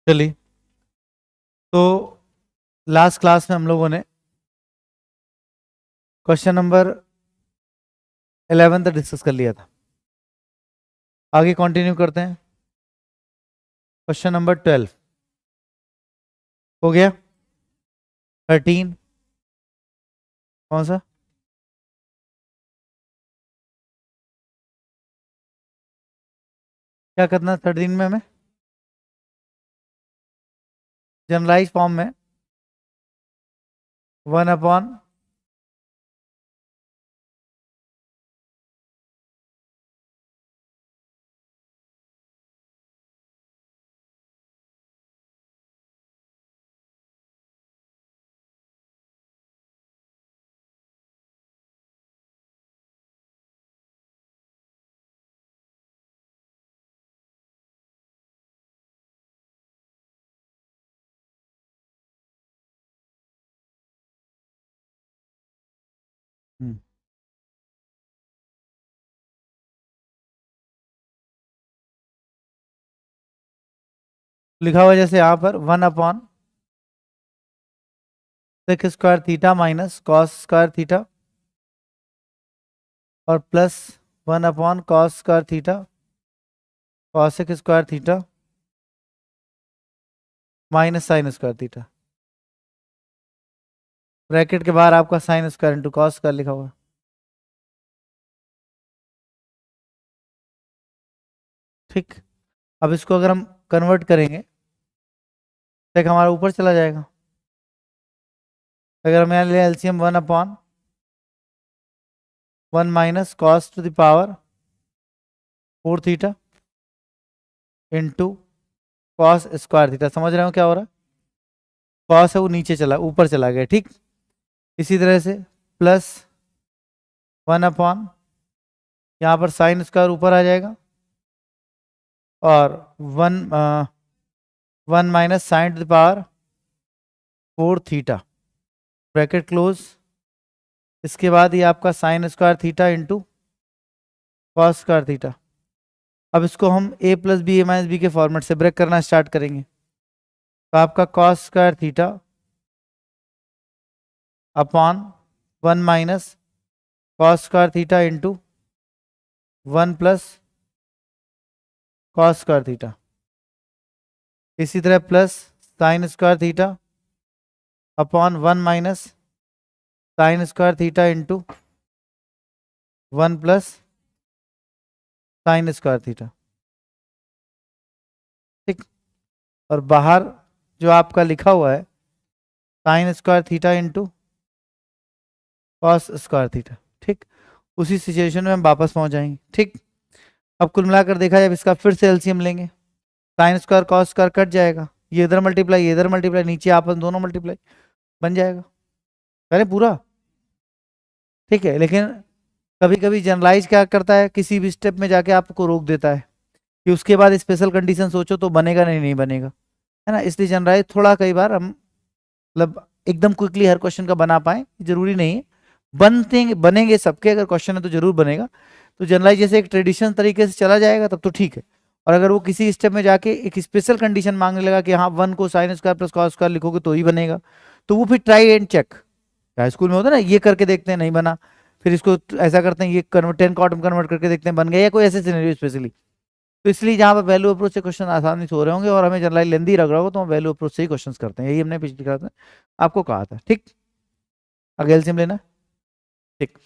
चलिए, तो last class में हम लोगों ने क्वेश्चन नंबर 11 तक डिस्कस कर लिया था। आगे कंटिन्यू करते हैं। क्वेश्चन नंबर 12 हो गया। 13 कौन सा? क्या करना है 13 में हमें? जनरलाइज फॉर्म में 1/, लिखा हुआ है जैसे यहाँ पर 1/sec² माइनस cos² और plus 1/cos² cos⁡² minus sin²। Bracket के बाहर आपका sin² इंटू cos² लिखा हुआ है। ठीक, अब इसको अगर हम कन्वर्ट करेंगे तो हमारा ऊपर चला जाएगा। अगर हम यहाँ ले LCM 1/1 minus cos⁴ into cos²। समझ रहे हो क्या हो रहा है? कॉस है वो नीचे चला, ऊपर चला गया। ठीक, इसी तरह से प्लस 1/, यहाँ पर sin² ऊपर आ जाएगा और 1 माइनस sin⁴ ब्रैकेट क्लोज। इसके बाद ये आपका sin² इंटू cos²। अब इसको हम a plus B A minus B के फॉर्मेट से ब्रेक करना स्टार्ट करेंगे। तो आपका cos² upon 1 minus cos² into 1 plus cos²। इसी तरह plus sin² upon 1 minus sin² into 1 plus sin²। ठीक, और बाहर जो आपका लिखा हुआ है sin² इंटू cos²। ठीक, उसी सिचुएशन में हम वापस पहुंच जाएंगे। ठीक, अब कुल मिलाकर देखा जाए, इसका फिर से एलसीएम लेंगे। sin² cos² कट जाएगा, ये इधर मल्टीप्लाई, ये इधर मल्टीप्लाई, नीचे आपस दोनों मल्टीप्लाई बन जाएगा। करें पूरा? ठीक है, लेकिन कभी कभी जनरलाइज क्या करता है, किसी भी स्टेप में जाके आपको रोक देता है कि उसके बाद स्पेशल कंडीशन सोचो तो बनेगा, नहीं नहीं बनेगा, है ना। इसलिए जनरलाइज थोड़ा कई बार हम मतलब एकदम क्विकली हर क्वेश्चन का बना पाए जरूरी नहीं है। बनते बनेंगे सबके, अगर क्वेश्चन है तो जरूर बनेगा। तो जनरलाइज जैसे एक ट्रेडिशनल तरीके से चला जाएगा तब तो ठीक है। और अगर वो किसी स्टेप में जाके एक स्पेशल कंडीशन मांगने लगा कि हाँ 1 को sin² प्लस cos² लिखोगे तो ही बनेगा, तो वो फिर ट्राई एंड चेक, क्या स्कूल में होता है ना, ये करके देखते हैं नहीं बना, फिर इसको ऐसा करते हैं, ये 10 कॉट में कन्वर्ट करके देखते हैं बन गया, या कोई ऐसे सिनेरियो स्पेशली। तो इसलिए जहाँ पर वैल्यू अप्रोच से क्वेश्चन आसानी से हो रहे होंगे और हमें जनरलाइज लेंदी लग रहा होगा तो हम वैल्यू अप्रोच से ही क्वेश्चन करते हैं। यही हमने पिछली क्लास में आपको कहा था। ठीक, आगे एलसीएम लेना। ठीक,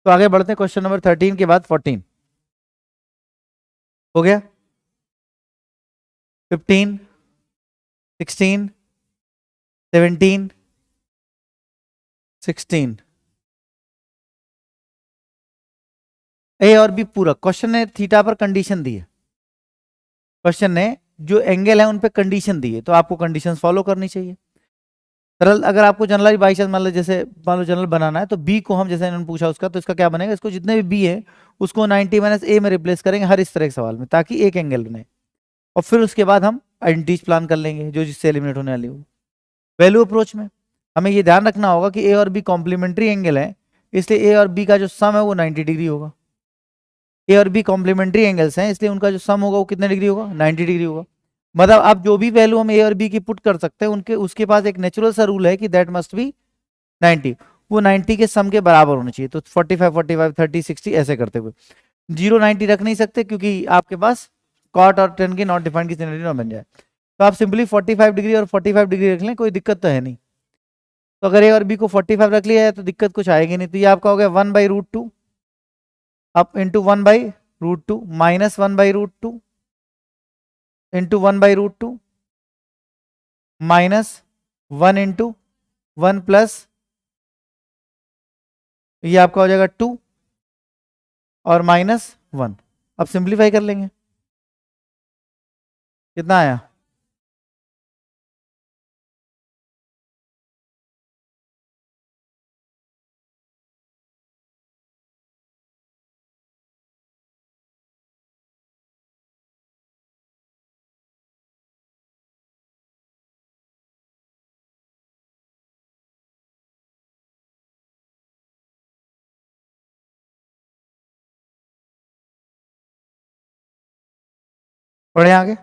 तो आगे बढ़ते हैं। क्वेश्चन नंबर 13 के बाद 14 हो गया। 15, 16, 17, 16, ए और बी पूरा क्वेश्चन ने थीटा पर कंडीशन दी है। क्वेश्चन ने जो एंगल है उन पे कंडीशन दी है, तो आपको कंडीशंस फॉलो करनी चाहिए। सरल, अगर आपको जनरल बाई चांस मान लो, जैसे मान लो जनरल बनाना है तो बी को हम, जैसे इन्होंने पूछा उसका, तो इसका क्या बनेगा, इसको जितने भी बी है उसको 90 माइनस ए में रिप्लेस करेंगे हर इस तरह के सवाल में, ताकि एक एंगल बने। और फिर उसके बाद हम आइडेंटिटीज प्लान कर लेंगे जो जिससे एलिमिनेट होने वाली हो। वैल्यू अप्रोच में हमें ये ध्यान रखना होगा कि ए और बी कॉम्प्लीमेंट्री एंगल है, इसलिए ए और बी का जो सम है वो 90 डिग्री होगा। ए और बी कॉम्प्लीमेंट्री एंगल्स हैं, इसलिए उनका जो सम होगा वो कितने डिग्री होगा, 90 डिग्री होगा। मतलब आप जो भी वैल्यू हम ए और बी की पुट कर सकते हैं उनके उसके पास एक नेचुरल सा रूल है कि दैट मस्ट बी 90, वो 90 के सम के बराबर होने चाहिए। तो 45 45 30 60 ऐसे करते हुए 0 90 रख नहीं सकते क्योंकि आपके पास कॉट और टेन की नॉट डिफाइंड की सिनेरियो ना बन जाए। तो आप सिंपली 45 डिग्री और 45 डिग्री रख लें, कोई दिक्कत तो है नहीं। तो अगर ए और बी को 45 रख लिया है तो दिक्कत कुछ आएगी नहीं। तो ये आपका हो गया 1/√2 up into 1/√2 minus 1/√2 into 1/√2 minus 1 into 1 plus ये आपका हो जाएगा 2 और माइनस 1। अब सिंप्लीफाई कर लेंगे, कितना आया? पढ़े आगे।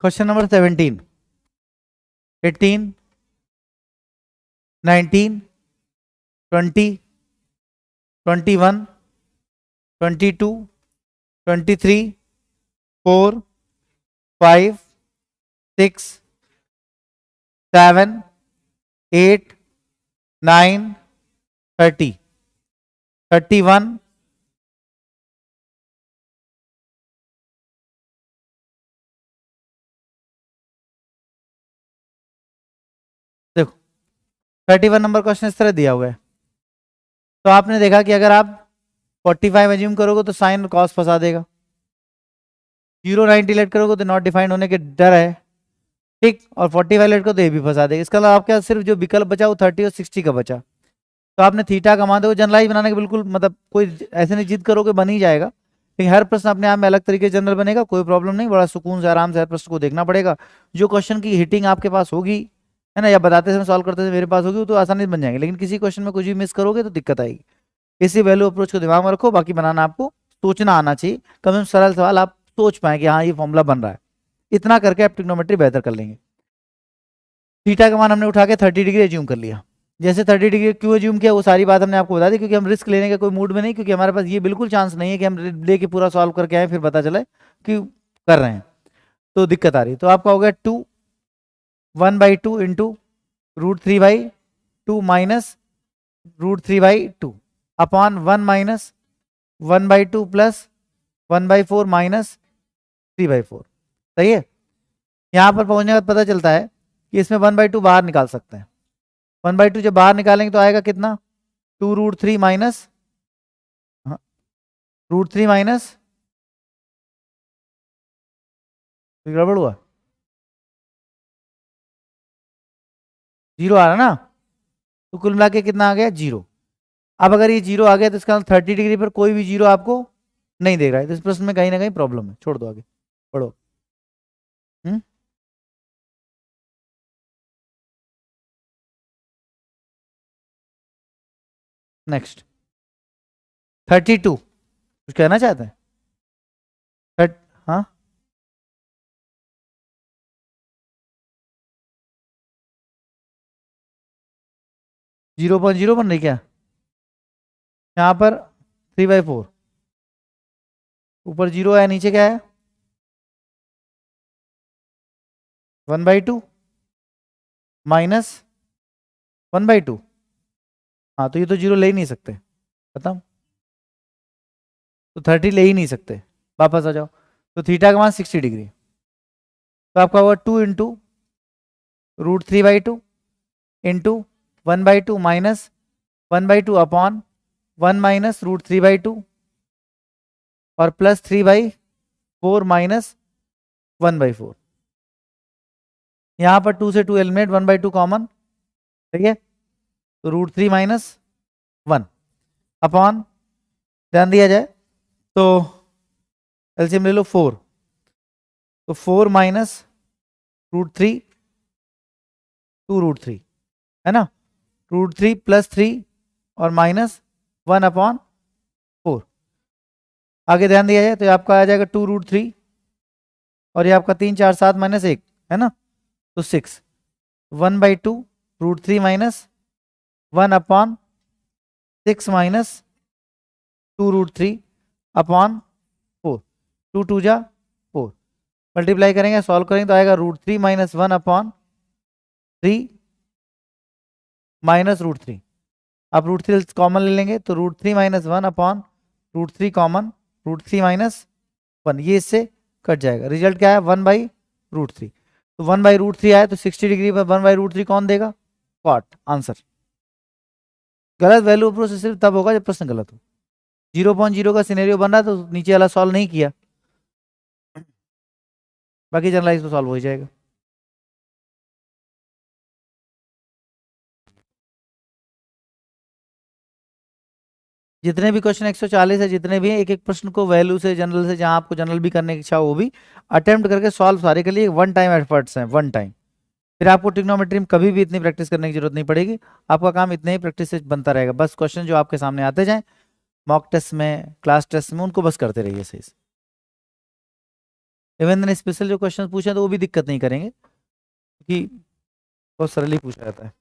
क्वेश्चन नंबर 17, 18, 19, 20, 21, 22, 23, 4, 5, 6, 7, 8, 9, 30, 31, देखो 31 नंबर क्वेश्चन इस तरह दिया हुआ है। तो आपने देखा कि अगर आप 45 एज्यूम करोगे तो साइन कॉस फंसा देगा, 0 90 लेट करोगे तो नॉट डिफाइंड होने के डर है, ठीक, और 45 लेट को तो ये भी फंसा देगा। इसके अलावा आपके सिर्फ जो विकल्प बचा वो 30 और 60 का बचा। तो आपने थीटा कमाते हुए जनरलाइज बनाने के बिल्कुल मतलब कोई ऐसे नहीं जिद करोगे, बन ही जाएगा। लेकिन हर प्रश्न अपने आप में अलग तरीके से जनरल बनेगा, कोई प्रॉब्लम नहीं, बड़ा सुकून से आराम से हर प्रश्न को देखना पड़ेगा। जो क्वेश्चन की हिटिंग आपके पास होगी है ना, या बताते समय सॉल्व करते समय मेरे पास होगी, वो तो आसानी से बन जाएंगे। लेकिन किसी क्वेश्चन में कुछ भी मिस करोगे तो दिक्कत आएगी। इसी वैल्यू अप्रोच को दिमाग में रखो, बाकी बनाना आपको सोचना आना चाहिए, कम से कम सरल सवाल आप सोच पाए कि हाँ ये फॉर्मूला बन रहा है। इतना करके आप ट्रिग्नोमेट्री बेहतर कर लेंगे। थीटा का मान हमने उठा के 30 डिग्री एज्यूम कर लिया। जैसे 30 डिग्री क्यों एज्यूम किया वो सारी बात हमने आपको बता दी, क्योंकि हम रिस्क लेने के कोई मूड में नहीं, क्योंकि हमारे पास ये बिल्कुल चांस नहीं है कि हम लेके पूरा सॉल्व करके आए फिर पता चले कि कर रहे हैं तो दिक्कत आ रही। तो आपका हो गया 1/2 into √3/2 minus √3/2 upon 1 minus 1/2 plus 1/4 minus 3/4। सही है। यहाँ पर पहुंचने के बाद पता चलता है कि इसमें 1/2 बाहर निकाल सकते हैं। 1/2 जब बाहर निकालेंगे तो आएगा कितना? 2√3 माइनस √3 माइनस, गड़बड़ हुआ, 0 आ रहा ना, तो कुल मिला के कितना आ गया? 0। अब अगर ये 0 आ गया तो इसका 30 डिग्री पर कोई भी 0 आपको नहीं देख रहा है, तो इस प्रश्न में कहीं ना कहीं प्रॉब्लम है। छोड़ दो, आगे पढ़ो। नेक्स्ट 32 कुछ कहना चाहते हैं? हाँ 0.0 बन रही क्या यहाँ पर? 3/4 ऊपर 0 है, नीचे क्या है? 1/2 माइनस 1/2। हाँ तो ये तो 0 ले ही नहीं सकते, खत्म। तो 30 ले ही नहीं सकते, वापस आ जाओ। तो थीटा का मान 60 डिग्री, तो आपका हुआ 2 into √3/2 into 1/2 minus 1/2 upon 1 minus √3/2 और प्लस 3/4 माइनस 1/4। यहाँ पर 2 से 2 एलिमिनेट, 1/2 कॉमन, ठीक है। तो √3 माइनस 1 अपॉन, ध्यान दिया जाए तो एलसीएम ले लो 4, तो 4 माइनस √3 2√3 है ना, √3 प्लस 3 और माइनस 1/4। आगे ध्यान दिया जाए तो ये आपका आ जाएगा 2√3 और ये आपका 3 4 7 -1 है ना, तो 6 1/2 √3 माइनस 1/6 माइनस 2√3 अपॉन 4, 2 2 जा 4, मल्टीप्लाई करेंगे सॉल्व करेंगे तो आएगा √3 माइनस 1/3 माइनस √3। आप √3 कॉमन ले लेंगे तो √3 माइनस 1/√3 कॉमन, √3 माइनस 1, ये इससे कट जाएगा। रिजल्ट क्या है 1/√3, तो 1/√3 आया तो 60 डिग्री पर 1/√3 कौन देगा, कॉट। आंसर गलत वैल्यू अप्रोच सिर्फ तब होगा जब प्रश्न गलत हो। 0.0 का सिनेरियो बन रहा तो नीचे वाला सॉल्व नहीं किया, बाकी जनरलाइज तो सॉल्व हो ही जाएगा। जितने भी क्वेश्चन 140 है, जितने भी हैं, एक एक प्रश्न को वैल्यू से, जनरल से, जहां आपको जनरल भी करने की इच्छा हो वो भी अटेम्प्ट करके सॉल्व सारे के लिए वन टाइम एफर्ट्स हैं, वन टाइम। फिर आपको ट्रिग्नोमेट्री में कभी भी इतनी प्रैक्टिस करने की जरूरत नहीं पड़ेगी, आपका काम इतने ही प्रैक्टिस से बनता रहेगा। बस क्वेश्चन जो आपके सामने आते जाएं मॉक टेस्ट में, क्लास टेस्ट में, उनको बस करते रहिए सही से। इवन ने स्पेशल जो क्वेश्चन पूछे तो वो भी दिक्कत नहीं करेंगे क्योंकि बहुत सरली पूछा जाता है।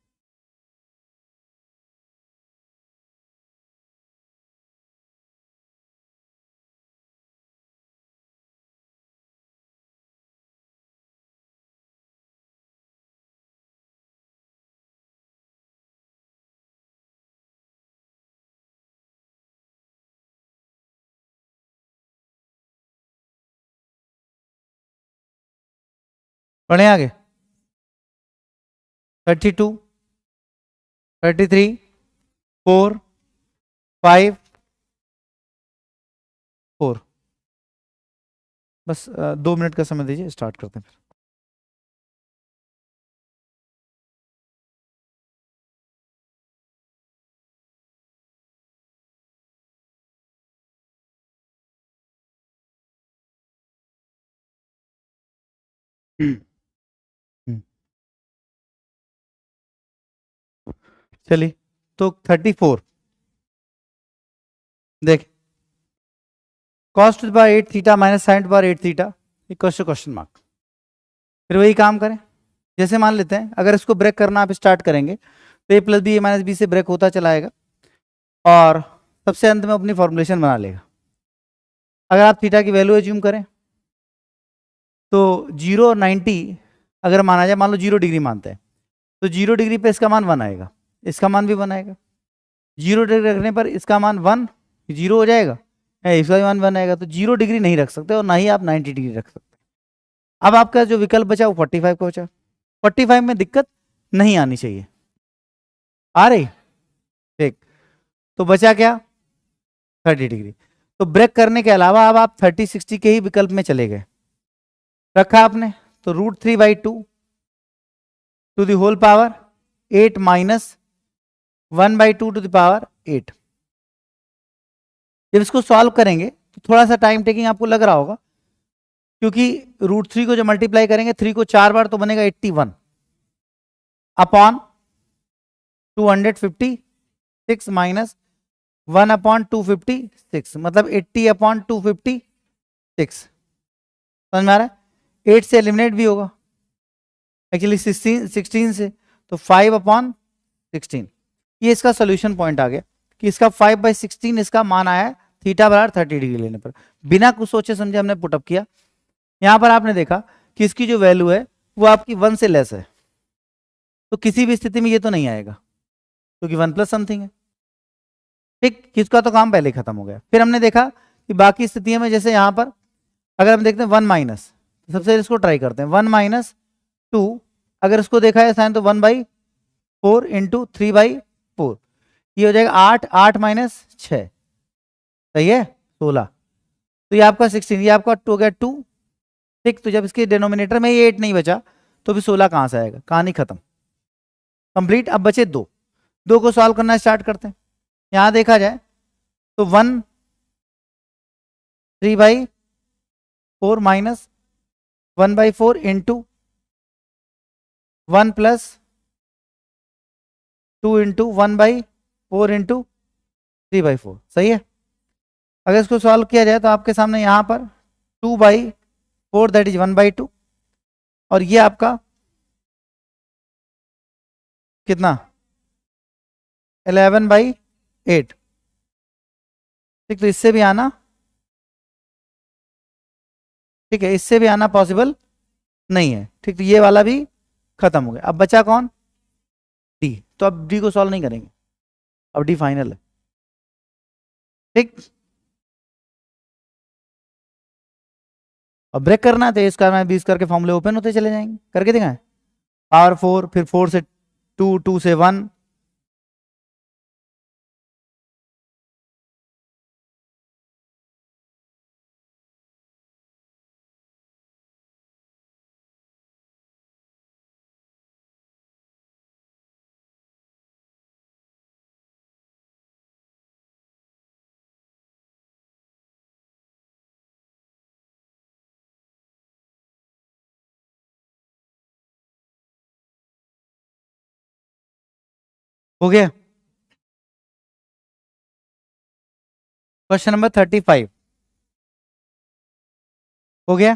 पढ़े आगे 32 33 4 5 4, बस 2 मिनट का समय दीजिए, स्टार्ट करते हैं फिर। हम्म, चलिए तो 34 देख, cos to the power 8 theta minus sin to the power 8 theta equal to question mark. फिर वही काम करें, जैसे मान लेते हैं अगर इसको ब्रेक करना आप स्टार्ट करेंगे तो a plus B, a minus B से ब्रेक होता चला आएगा और सबसे अंत में अपनी फॉर्मुलेशन बना लेगा। अगर आप थीटा की वैल्यू एज्यूम करें तो 0 और 90 अगर माना जाए, मान लो 0 डिग्री मानते हैं तो 0 डिग्री पे इसका मान 1 आएगा, इसका मान भी 1 आएगा। 0 डिग्री रखने पर इसका मान 1 0 हो जाएगा, इसका भी मान 1 आएगा। तो 0 डिग्री नहीं रख सकते और ना ही आप 90 डिग्री रख सकते। अब आपका जो विकल्प बचा वो 45 का बचा। 45 में दिक्कत नहीं आनी चाहिए, आ रही ठीक, तो बचा क्या 30 डिग्री। तो ब्रेक करने के अलावा अब आप 30 60 के ही विकल्प में चले गए, रखा आपने तो √3/2 to the whole power 8 minus 1/2 to the power 8। जब इसको सॉल्व करेंगे तो थोड़ा सा टाइम टेकिंग आपको लग रहा होगा क्योंकि √3 को जब मल्टीप्लाई करेंगे 3 को 4 बार तो बनेगा 81 अपॉन 256 माइनस 1/256, मतलब 80/256। समझ में आ रहा है, 8 से एलिमिनेट भी होगा एक्चुअली 16 से, तो 5/16। ये इसका सोल्यूशन पॉइंट आ गया कि इसका 5/16 इसका मान आया थीटा बराबर 30 डिग्री लेने पर। बिना कुछ सोचे समझे हमने पुटअप किया। यहां पर आपने देखा कि इसकी जो वैल्यू है वो आपकी 1 से लेस है, तो किसी भी स्थिति में ये तो नहीं आएगा क्योंकि 1 प्लस समथिंग है। ठीक, किसका तो काम पहले खत्म हो गया। फिर हमने देखा कि बाकी स्थितियों में जैसे यहां पर अगर हम देखते हैं 1 माइनस, तो सबसे पहले इसको ट्राई करते हैं 1 - 2, अगर इसको देखा है साइन तो 1/4 इंटू 3/4, ये हो जाएगा 8, 8 माइनस 6, सही है 16, तो ये आपका 16, ये आपका हो गया 2। ठीक, तो जब इसके डिनोमिनेटर में ये 8 नहीं बचा तो फिर 16 कहां से आएगा, कहानी खत्म, कंप्लीट। अब बचे 2, 2 को सॉल्व करना स्टार्ट करते हैं। यहां देखा जाए तो 1 3/4 minus 1/4 into 1 plus 2 into 1/4 into 3/4, सही है। अगर इसको सॉल्व किया जाए तो आपके सामने यहाँ पर 2/4 दैट इज 1/2, और ये आपका कितना 11/8। ठीक, तो इससे भी आना, ठीक है, इससे भी आना पॉसिबल नहीं है। ठीक, तो ये वाला भी खत्म हो गया। अब बचा कौन, डी। तो अब डी को सॉल्व नहीं करेंगे, अब डी फाइनल है। ठीक, अब ब्रेक करना है तो ए स्क्वायर माइनस बी स्क्वायर के फॉर्मूले ओपन होते चले जाएंगे। करके दिखाएं, पावर 4, फिर 4 से 2, 2 से 1, हो गया। क्वेश्चन नंबर 35 हो गया।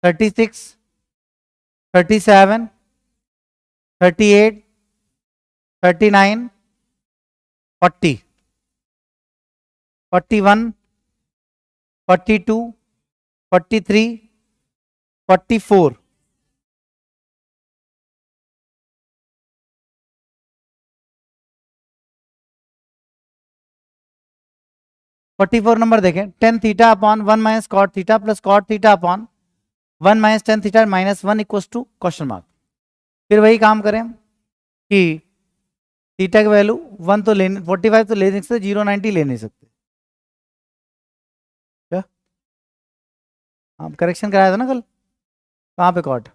36, 37, 38, 39, 40, 41, 42, 43, 44, 44 नंबर देखें, tan theta upon 1 minus cot theta plus cot theta upon 1 minus tan theta minus 1 equal to question mark. फिर वही काम करें कि थीटा की वैल्यू 1 तो ले, 45 तो ले नहीं सकते, 0.90 ले नहीं सकते। क्या आप करेक्शन कराया था ना कल, कहाँ पे कॉट,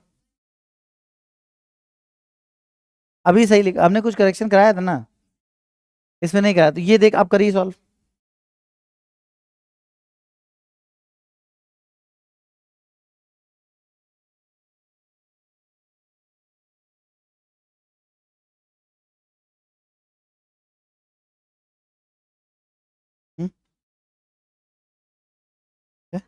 अभी सही लिखा हमने, कुछ करेक्शन कराया था ना, इसमें नहीं कराया। तो ये देख आप करिए सॉल्व। हम्म, क्या?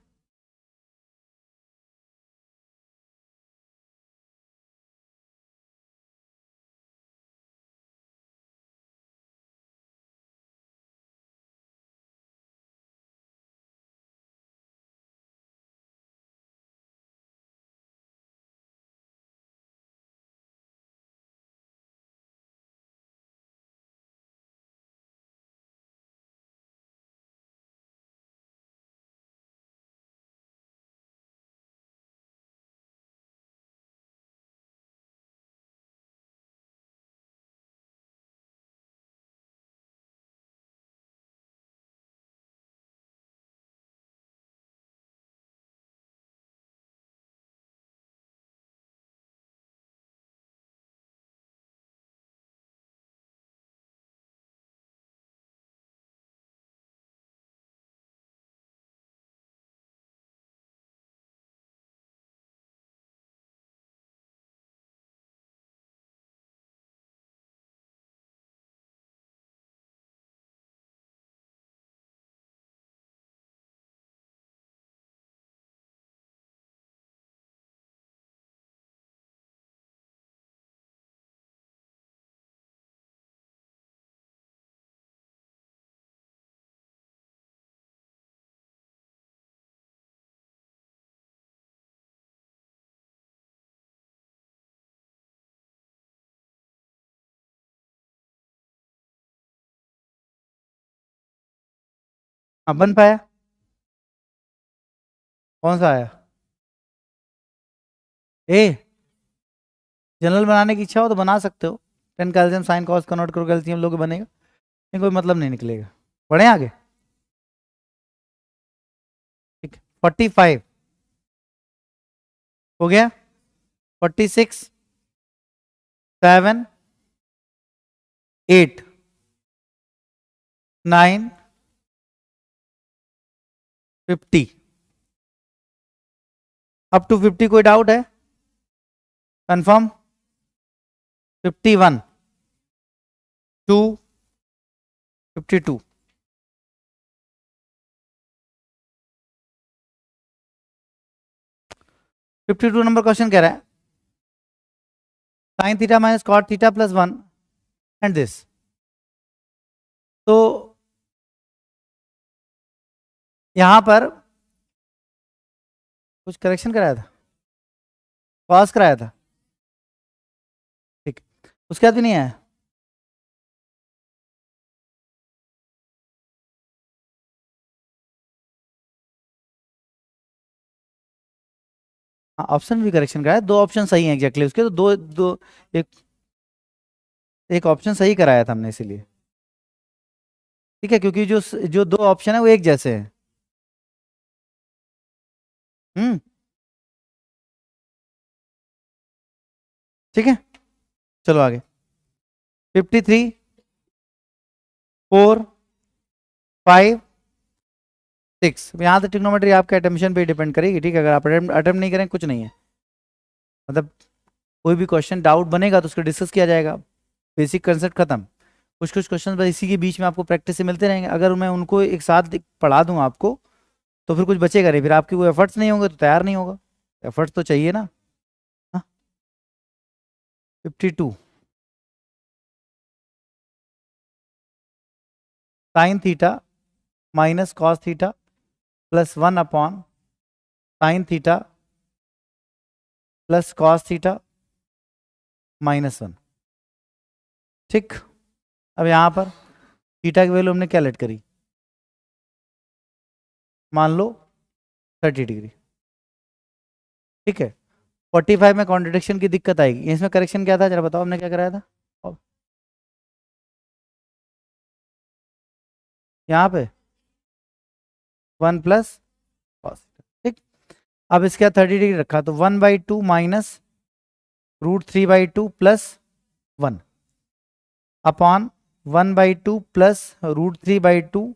हाँ बन पाया, कौन सा आया, ए। जनरल बनाने की इच्छा हो तो बना सकते हो, ten calcium sine cos convert करो कैल्शियम लोग बनेगा, लेकिन कोई मतलब नहीं निकलेगा। बढ़े आगे। ठीक, 45 हो गया, 46, 7, 8, 9, 50, अप टू 50 कोई डाउट है, कंफर्म। 51, 2, 52, 52 नंबर क्वेश्चन कह रहा है sine theta minus cot theta plus 1 and this. तो यहां पर कुछ करेक्शन कराया था, पास कराया था, ठीक, उसके बाद भी नहीं आया। हाँ ऑप्शन भी करेक्शन कराया, दो ऑप्शन सही हैं एग्जैक्टली उसके, तो दो दो एक एक ऑप्शन सही कराया था हमने इसीलिए, ठीक है, क्योंकि जो जो दो ऑप्शन है वो एक जैसे हैं। हम्म, ठीक है, चलो आगे। 53, 4, 5, 6, यहाँ तो ट्रिग्नोमेट्री आपके अटेंशन पे डिपेंड करेगी, ठीक है, अगर आप अटेम्प्ट नहीं करें कुछ नहीं है, मतलब कोई भी क्वेश्चन डाउट बनेगा तो उसको डिस्कस किया जाएगा, बेसिक कंसेप्ट खत्म। कुछ कुछ क्वेश्चन बस इसी के बीच में आपको प्रैक्टिस से मिलते रहेंगे, अगर मैं उनको एक साथ पढ़ा दूं आपको तो फिर कुछ बचेगा नहीं, फिर आपके कोई एफर्ट्स नहीं होंगे तो तैयार नहीं होगा, एफर्ट्स तो चाहिए ना। हाँ 52 sign theta minus cos theta plus 1 upon sine theta plus cos theta -1, ठीक। अब यहाँ पर थीटा की वैल्यू हमने क्या लेट करी, मान लो 30 डिग्री, ठीक है। 45 में कॉन्ट्रडिक्शन की दिक्कत आएगी, इसमें करेक्शन क्या था जरा बताओ, हमने क्या कराया था यहाँ पे 1 प्लस कॉस, ठीक। अब इसके बाद 30 डिग्री रखा तो 1/2 माइनस √3/2 प्लस 1 अपॉन 1/2 प्लस √3/2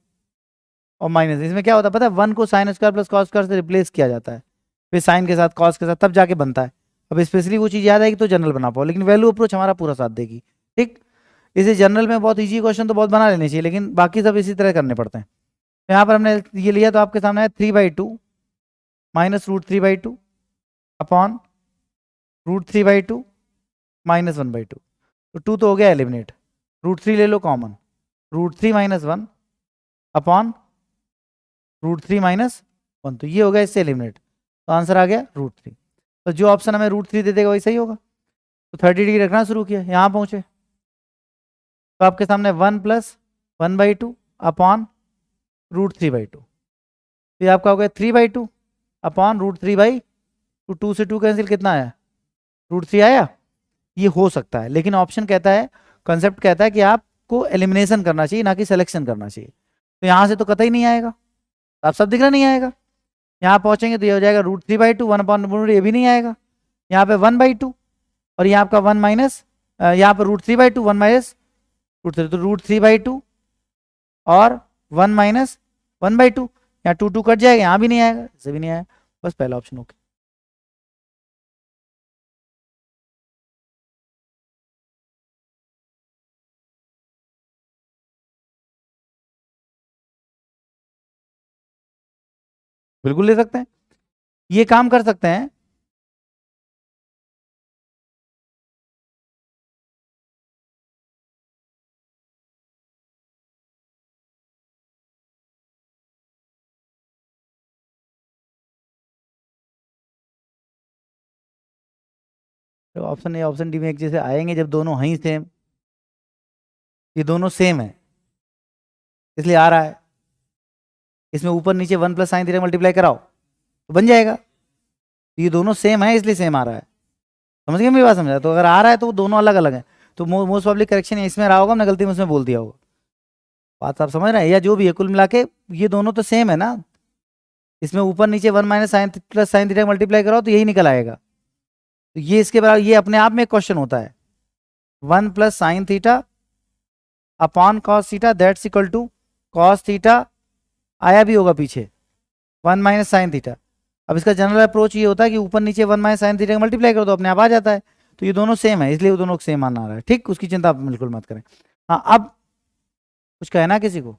और माइनस, इसमें क्या होता है पता है, 1 को sine square plus cos square से रिप्लेस किया जाता है, फिर साइन के साथ कॉस के साथ तब जाके बनता है। अब स्पेशली वो चीज़ याद आएगी तो जनरल बना पाओ, लेकिन वैल्यू अप्रोच हमारा पूरा साथ देगी, ठीक। इसे जनरल में बहुत इजी क्वेश्चन तो बहुत बना लेने चाहिए, लेकिन बाकी सब इसी तरह करने पड़ते हैं। तो यहाँ पर हमने ये लिया तो आपके सामने है 3/2 माइनस √3/2 अपॉन √3/2 -1/2, तो 2 तो हो गया एलिमिनेट, √3 ले लो कॉमन, √3 -1 अपॉन √3 -1, तो ये हो गया इससे एलिमिनेट, तो आंसर आ गया √3। तो जो ऑप्शन हमें √3 दे देगा वही सही होगा। तो 30 डिग्री रखना शुरू किया, यहाँ पहुंचे तो आपके सामने 1 प्लस 1/2 अपॉन √3/2, तो ये आपका हो गया 3/2 अपॉन √3/2, 2 से 2 कैंसिल, कितना आया √3 आया। ये हो सकता है, लेकिन ऑप्शन कहता है, कंसेप्ट कहता है कि आपको एलिमिनेशन करना चाहिए ना कि सिलेक्शन करना चाहिए, तो यहाँ से तो कतई नहीं आएगा, आप सब दिख रहा नहीं आएगा, यहाँ पहुंचेंगे तो ये हो जाएगा √3/2 1/√, ये भी नहीं आएगा, यहाँ पे 1/2 और यहाँ आपका 1 माइनस, यहाँ पर √3/2 1 माइनस √3, तो √3/2 और 1 माइनस 1/2, यहाँ 2 2 कट जाएगा, यहाँ भी नहीं आएगा, इसे भी नहीं आएगा, बस पहला ऑप्शन ओके। बिल्कुल ले सकते हैं, ये काम कर सकते हैं। तो ऑप्शन ए ऑप्शन डी में एक जैसे आएंगे जब दोनों हैं सेम, ये दोनों सेम है इसलिए आ रहा है, इसमें ऊपर नीचे 1 प्लस साइन थीटा मल्टीप्लाई कराओ तो बन जाएगा, ये दोनों सेम है इसलिए सेम आ रहा है, समझ गए मेरी बात, समझा। तो अगर आ रहा है तो वो दोनों अलग अलग है, तो मोस्ट पब्लिक करेक्शन इसमें रहा होगा, हमने गलती में उसमें बोल दिया होगा, बात आप समझ रहे हैं, या जो भी है कुल मिला के ये दोनों तो सेम है ना, इसमें ऊपर नीचे 1 minus sine plus sine theta multiply कराओ तो यही निकल आएगा, तो ये इसके बराबर, ये अपने आप में एक क्वेश्चन होता है 1 plus sine theta upon cos theta that's equal to cos theta, आया भी होगा पीछे 1 माइनस साइन थीटा। अब इसका जनरल अप्रोच ये होता है कि ऊपर नीचे 1 माइनस साइन थीटा मल्टीप्लाई करो तो अपने आप आ जाता है, तो ये दोनों सेम है इसलिए वो दोनों सेम आना आ रहा है, ठीक, उसकी चिंता आप बिल्कुल मत करें। हाँ अब कुछ कहना है किसी को,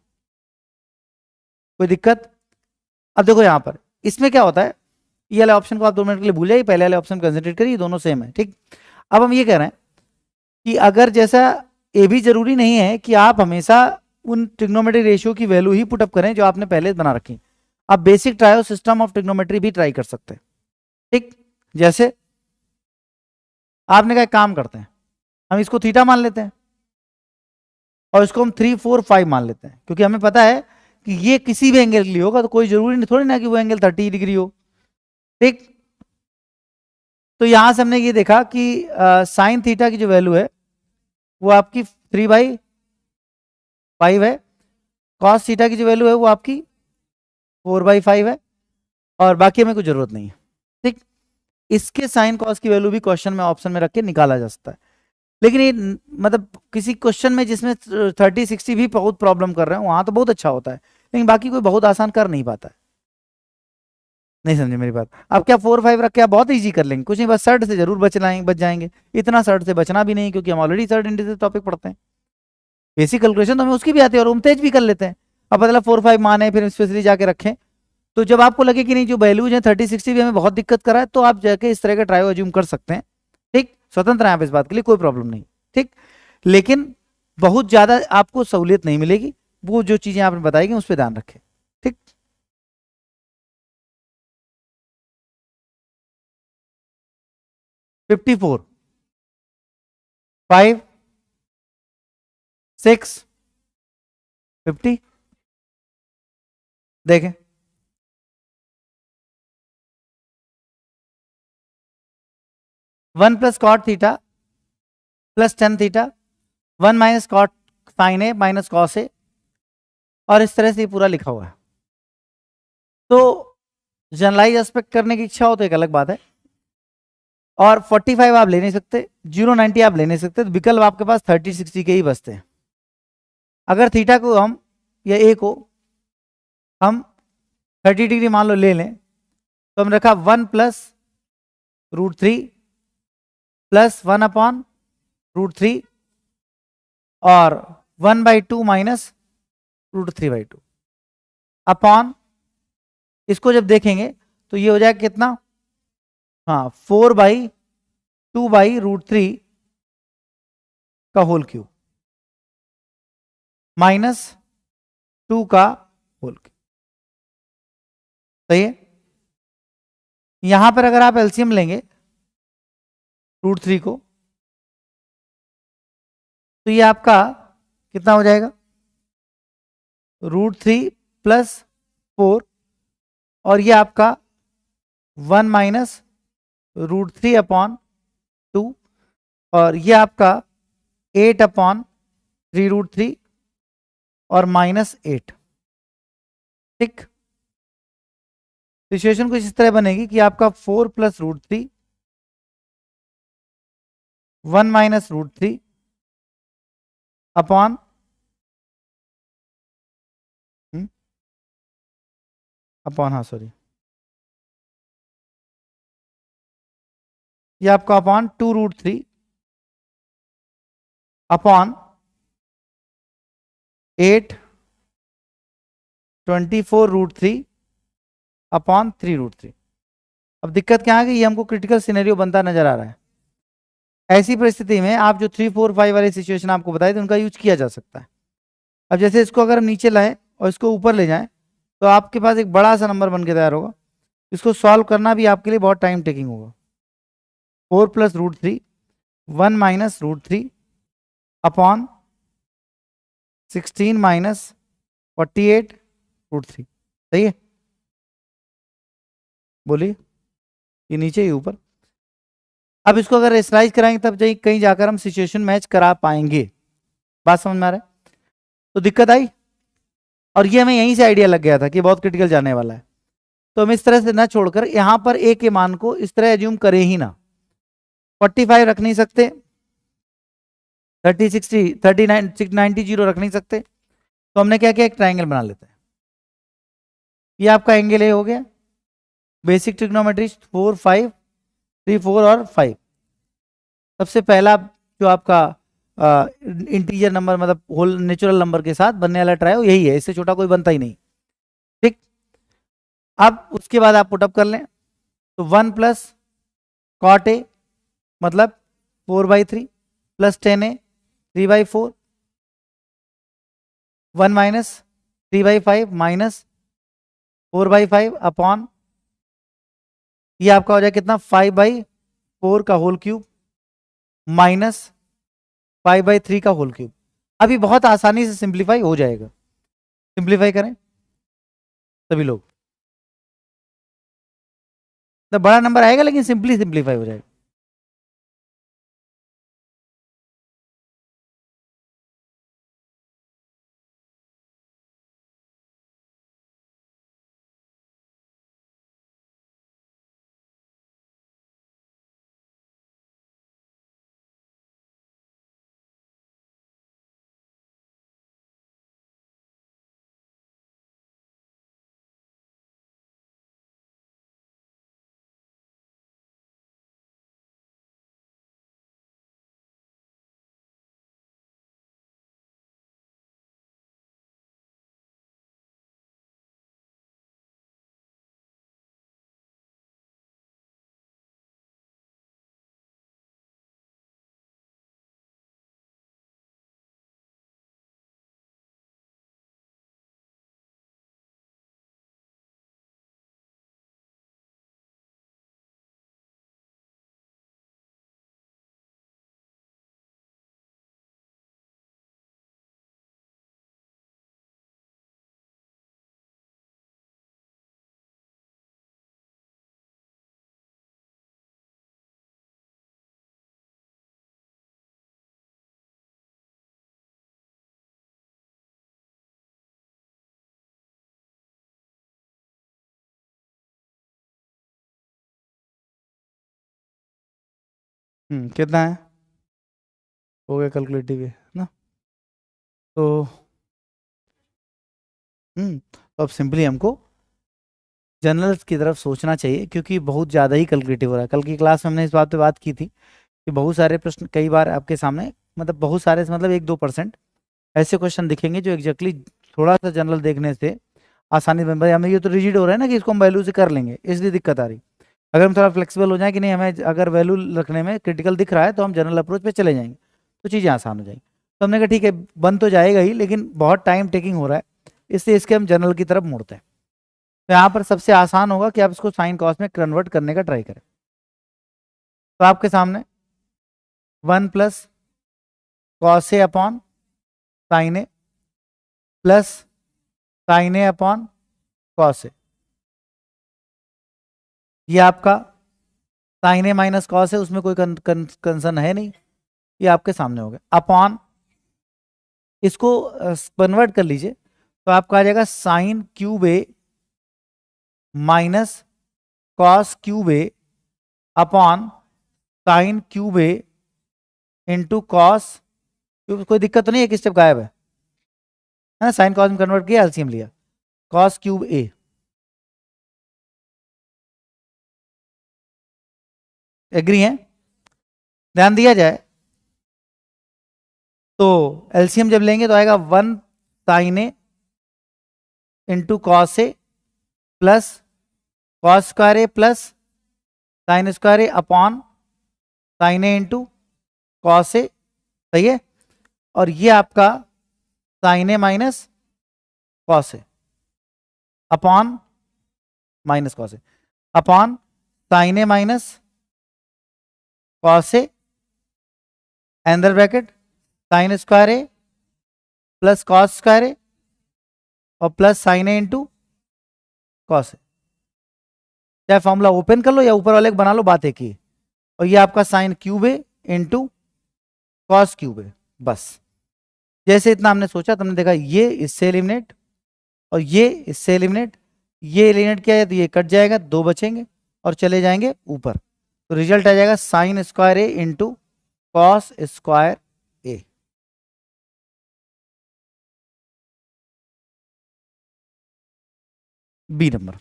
कोई दिक्कत। अब देखो यहाँ पर इसमें क्या होता है, ये वाले ऑप्शन को आप 2 मिनट के लिए भूल जाइए, पहले वाले ऑप्शन कंसंट्रेट करिए, दोनों सेम है। ठीक, अब हम ये कह रहे हैं कि अगर जैसा ये भी जरूरी नहीं है कि आप हमेशा उन ट्रिग्नोमेट्री रेशियो की वैल्यू ही पुटअप करें जो आपने पहले बना रखी। आप basic trio system of trigonometry भी ट्राई कर सकते हैं। ठीक, जैसे आपने कहा काम करते हैं, हम इसको थीटा मान लेते हैं और इसको हम 3, 4, 5 मान लेते हैं, क्योंकि हमें पता है कि ये किसी भी एंगल के लिए होगा, तो कोई जरूरी नहीं थोड़ी ना कि वो एंगल 30 डिग्री हो। ठीक, तो यहां से हमने ये देखा कि साइन थीटा की जो वैल्यू है वो आपकी 3/5 है, कॉस थीटा की जो वैल्यू है वो आपकी 4/5 है, और बाकी हमें कुछ जरूरत नहीं है। ठीक, इसके साइन कॉस की वैल्यू भी क्वेश्चन में ऑप्शन में रख के निकाला जा सकता है, लेकिन ये मतलब किसी क्वेश्चन में जिसमें 30, 60 भी बहुत प्रॉब्लम कर रहे हैं वहां तो बहुत अच्छा होता है, लेकिन बाकी कोई बहुत आसान कर नहीं पाता है। नहीं समझे मेरी बात? अब क्या 4, 5 रख के आप बहुत इजी कर लेंगे? कुछ नहीं, बस सर्ट से जरूर बच जाएंगे। इतना सर्ट से बचना भी नहीं, क्योंकि हम ऑलरेडी सर्ट इंटीजर टॉपिक पढ़ते हैं। बेसिक कैलकुलेशन तो हमें उसकी भी आती है और उम्तेज भी कर लेते हैं। अब मतलब 4, 5 माने फिर स्पेशली जाके रखें, तो जब आपको लगे कि नहीं जो वैल्यूज हैं 30, 60 भी हमें बहुत दिक्कत करा है, तो आप जाके इस तरह का ट्रायो अज्यूम कर सकते हैं। ठीक, स्वतंत्र हैं आप इस बात के लिए, कोई प्रॉब्लम नहीं। ठीक, लेकिन बहुत ज्यादा आपको सहूलियत नहीं मिलेगी, वो जो चीजें आपने बताई गई उस पर ध्यान रखें। ठीक, फिफ्टी 5, 6, 50 देखें। One plus cot theta plus tan theta, 1 minus cot sine A minus cos A, और इस तरह से ये पूरा लिखा हुआ है। तो जनरलाइज एस्पेक्ट करने की इच्छा हो तो एक अलग बात है, और 45 आप ले नहीं सकते, 090 आप ले नहीं सकते, तो विकल्प आपके पास 30, 60 के ही बचते हैं। अगर थीटा को हम या ए को हम 30 डिग्री मान लो ले लें, तो हम रखा 1 प्लस √3 प्लस 1/√3 और 1/2 माइनस √3/2 अपॉन, इसको जब देखेंगे तो ये हो जाएगा कितना, हाँ 4/2/√3 का होल क्यूब माइनस 2 का होल क्यूब। सही है? यहां पर अगर आप एलसीएम लेंगे √3 को, तो ये आपका कितना हो जाएगा, √3 प्लस 4, और ये आपका 1 माइनस √3/2, और ये आपका 8/3√3 और -8। ठीक, सिचुएशन कुछ इस तरह बनेगी कि आपका 4 प्लस √3, 1 माइनस √3 अपॉन हाँ सॉरी, ये आपका अपॉन 2√3 अपॉन 8, 24√3 अपॉन 3√3। अब दिक्कत क्या है कि ये हमको क्रिटिकल सिनेरियो बनता नजर आ रहा है। ऐसी परिस्थिति में आप जो 3, 4, 5 वाली सिचुएशन आपको बताई थी उनका यूज किया जा सकता है। अब जैसे इसको अगर हम नीचे लाएं और इसको ऊपर ले जाएं, तो आपके पास एक बड़ा सा नंबर बन के तैयार होगा। इसको सॉल्व करना भी आपके लिए बहुत टाइम टेकिंग होगा। 4 प्लस √3, 1 माइनस √3 अपॉन 16 माइनस 48√3। सही है? बोलिए, ये नीचे ही ऊपर। अब इसको अगर रेशनलाइज कराएंगे तब कहीं जाकर हम सिचुएशन मैच करा पाएंगे। बात समझ में आ रहा है? तो दिक्कत आई, और ये हमें यहीं से आइडिया लग गया था कि बहुत क्रिटिकल जाने वाला है। तो हम इस तरह से ना छोड़कर यहां पर ए के मान को इस तरह एज्यूम करें ही ना। 45 रख नहीं सकते, 30, 60, 39, 90, 0 रख नहीं सकते, तो हमने क्या किया, एक ट्राइंगल बना लेते हैं। ये आपका एंगल ए हो गया। बेसिक ट्रिग्नोमेट्री 4, 5, 3, 4 और 5। सबसे पहला जो आपका इंटीजर नंबर मतलब होल नेचुरल नंबर के साथ बनने वाला ट्रायो यही है, इससे छोटा कोई बनता ही नहीं। ठीक, अब उसके बाद आप पुटअप कर लें। तो 1 + cot A मतलब 4/3 प्लस 10A 3/4, 1 - 3/5 माइनस 4/5 अपॉन, ये आपका हो जाएगा कितना 5/4 का होल क्यूब माइनस 5/3 का होल क्यूब। अभी बहुत आसानी से सिंप्लीफाई हो जाएगा। सिंप्लीफाई करें सभी लोग, तो बड़ा नंबर आएगा लेकिन सिंपली सिंप्लीफाई हो जाएगा। कितना है, हो गया कैलकुलेटिव है ना। तो तो अब सिंपली हमको जनरल्स की तरफ सोचना चाहिए, क्योंकि बहुत ज़्यादा ही कैलकुलेटिव हो रहा है। कल की क्लास में हमने इस बात पे बात की थी कि बहुत सारे प्रश्न कई बार आपके सामने, मतलब बहुत सारे से मतलब 1-2% ऐसे क्वेश्चन दिखेंगे जो एग्जैक्टली थोड़ा सा जनरल देखने से आसानी बन, भाई हमें ये तो रिजिड हो रहा है ना कि इसको हम वैल्यू से कर लेंगे, इसलिए दिक्कत आ रही। अगर हम थोड़ा फ्लेक्सिबल हो जाए कि नहीं, हमें अगर वैल्यू रखने में क्रिटिकल दिख रहा है तो हम जनरल अप्रोच पे चले जाएंगे, तो चीज़ें आसान हो जाएंगी। तो हमने कहा ठीक है, बन तो जाएगा ही लेकिन बहुत टाइम टेकिंग हो रहा है, इसलिए इसके हम जनरल की तरफ मुड़ते हैं। तो यहाँ पर सबसे आसान होगा कि आप इसको साइन कॉस में कन्वर्ट करने का ट्राई करें। तो आपके सामने 1 + cos A upon sine A plus sine A upon cos A, ये आपका साइन ए माइनस कॉस है, उसमें कोई कंसर्न है नहीं, ये आपके सामने हो गया। अपॉन इसको कन्वर्ट कर लीजिए, तो आपका आ जाएगा साइन क्यूब ए माइनस कॉस क्यूब ए अपॉन साइन क्यूब ए इंटू कॉस क्यूब। कोई दिक्कत तो नहीं है, एक स्टेप गायब है ना, साइन कॉस में कन्वर्ट किया, एलसीएम लिया, कॉस क्यूब ए। एग्री है, ध्यान दिया जाए तो एलसीएम जब लेंगे तो आएगा 1 sin A into cos A plus cos square A plus sign square A upon sine A into cos A, सही है। और ये आपका sign A minus cos A upon minus cos A upon sine A minus cos ए अंदर bracket sign square ए plus cos square ए और plus sine A into cos A. चाहे formula open कर लो या ऊपर वाले को बना लो, बात एक ही। और ये आपका साइन क्यूब ए इंटू कॉस क्यूब ए, बस। जैसे इतना हमने सोचा तो हमने देखा ये इससे एलिमिनेट और ये इससे एलिमिनेट, ये एलिमिनेट किया है तो ये कट जाएगा, 2 बचेंगे और चले जाएंगे ऊपर। तो रिजल्ट आ जाएगा sine square A into cos square A. B number.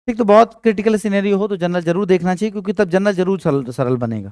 ठीक, तो बहुत क्रिटिकल सिनेरियो हो तो जनरल जरूर देखना चाहिए, क्योंकि तब जनरल जरूर सरल सरल बनेगा।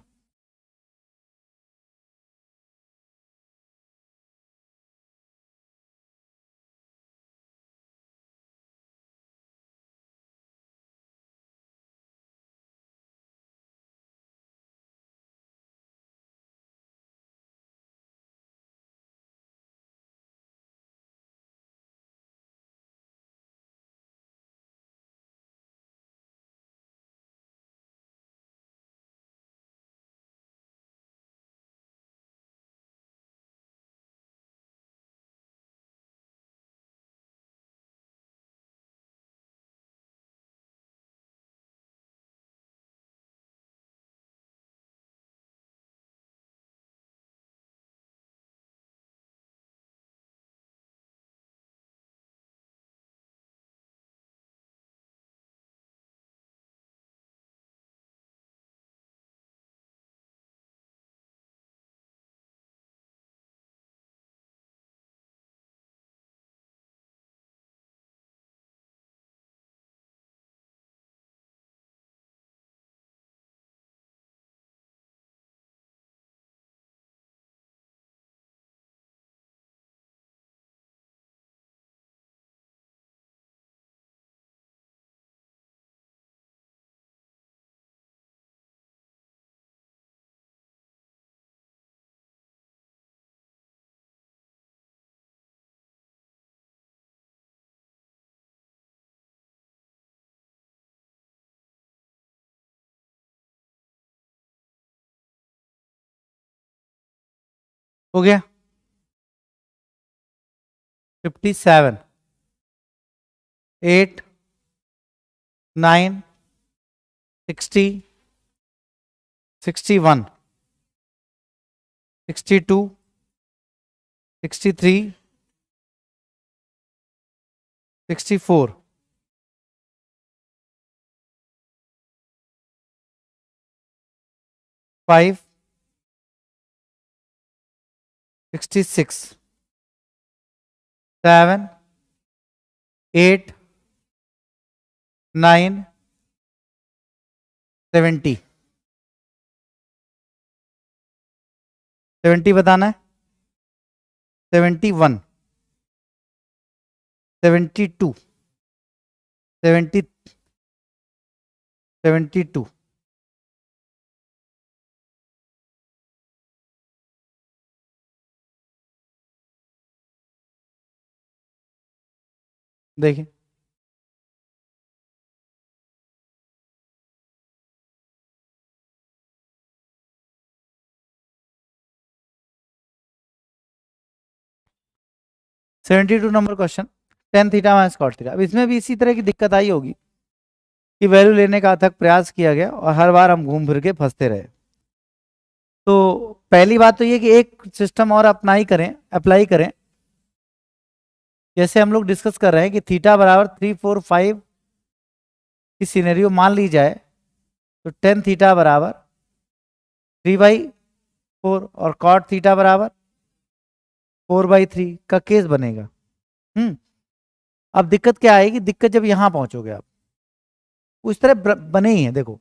हो गया 57 8 9 60 61 62 63 64 5 66 7 8 9 70 70 बताना है 71 72 70 72 देखिए seventy two number question tan theta minus cot theta. अब इसमें भी इसी तरह की दिक्कत आई होगी कि वैल्यू लेने का अथक प्रयास किया गया और हर बार हम घूम फिर के फंसते रहे। तो पहली बात तो ये कि एक सिस्टम और अप्लाई करें। जैसे हम लोग डिस्कस कर रहे हैं कि थीटा बराबर 3 4 5 की सिनेरियो मान ली जाए तो टेन थीटा बराबर 3/4 और कॉट थीटा बराबर 4/3 का केस बनेगा। अब दिक्कत क्या आएगी, दिक्कत जब यहां पहुंचोगे आप उस तरह बने ही है। देखो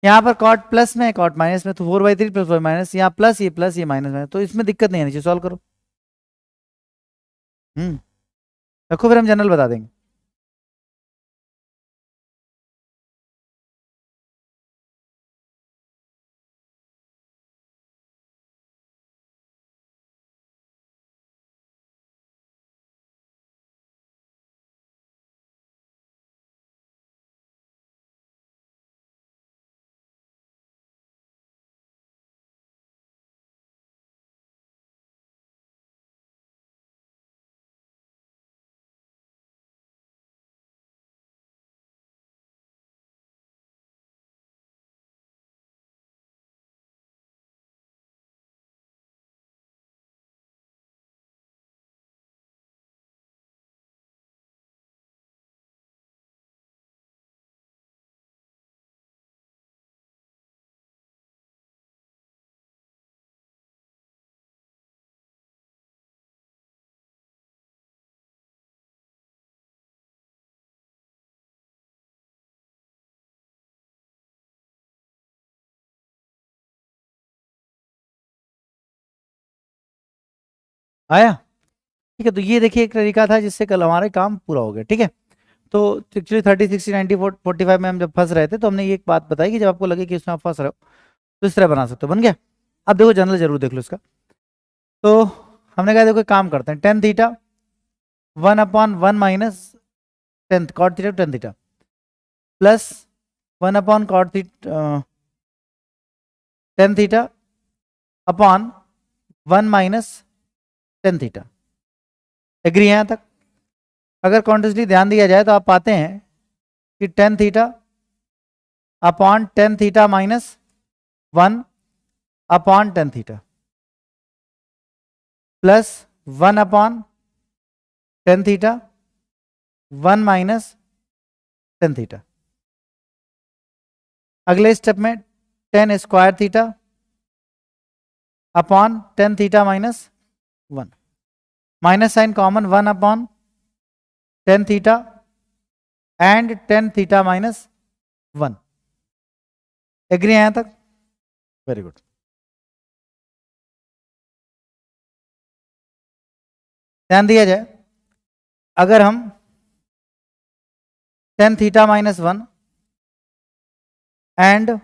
यहाँ पर कॉट प्लस में कॉट माइनस में, तो 4/3 प्लस 4 माइनस, यहाँ प्लस ये माइनस में, तो इसमें दिक्कत नहीं आनी चाहिए। सॉल्व करो। रखो फिर हम जनरल बता देंगे। आया, ठीक है। तो ये देखिए एक तरीका था जिससे कल हमारा काम पूरा हो गया। ठीक है, तो एक्चुअली 30 60 90 45 में हम जब फंस रहे थे तो हमने ये एक बात बताई कि जब आपको लगे कि इसमें आप फंस रहे हो तो इस तरह बना सकते हो। बन गया। अब देखो जनरल जरूर देख लो इसका। तो हमने कहा देखो एक काम करते हैं, tan theta 1/1 minus tan cot theta tan theta plus 1/कॉट theta tan theta upon 1 minus tan theta. Agree है यहाँ तक? अगर कॉन्टिन्यूसली ध्यान दिया जाए तो आप पाते हैं कि tan theta upon tan theta minus 1 upon tan theta plus 1/टेन थीटा 1 माइनस टेन थीटा। अगले स्टेप में tan square theta upon tan theta minus 1, minus sine common 1/टेन theta and tan theta minus 1। Agree है यहां तक? Very good. ध्यान दिया जाए, अगर हम tan theta minus 1 and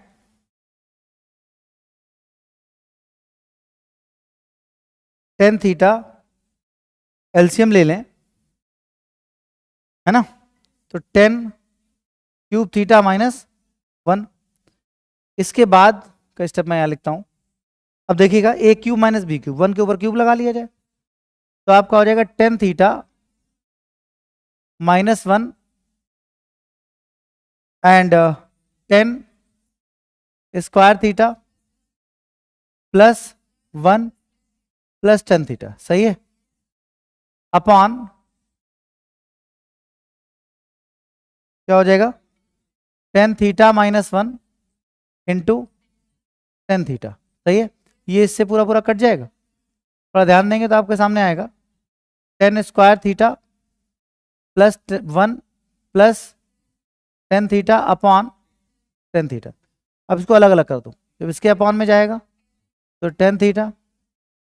tan theta LCM ले लें, है ना, तो टेन क्यूब थीटा माइनस 1। इसके बाद का स्टेप मैं यहां लिखता हूं, अब देखिएगा ए क्यूब माइनस बी क्यूब, 1 के ऊपर क्यूब लगा लिया जाए तो आपका हो जाएगा ten theta -1 and 10 square theta +1 +10 theta, सही है, अपॉन क्या हो जाएगा 10 थीटा -1 इंटू 10 थीटा, सही है। ये इससे पूरा पूरा कट जाएगा, थोड़ा ध्यान देंगे तो आपके सामने आएगा 10 square theta +1 +10 theta upon 10 theta. अब इसको अलग अलग कर दो, जब इसके अपॉन में जाएगा तो 10 थीटा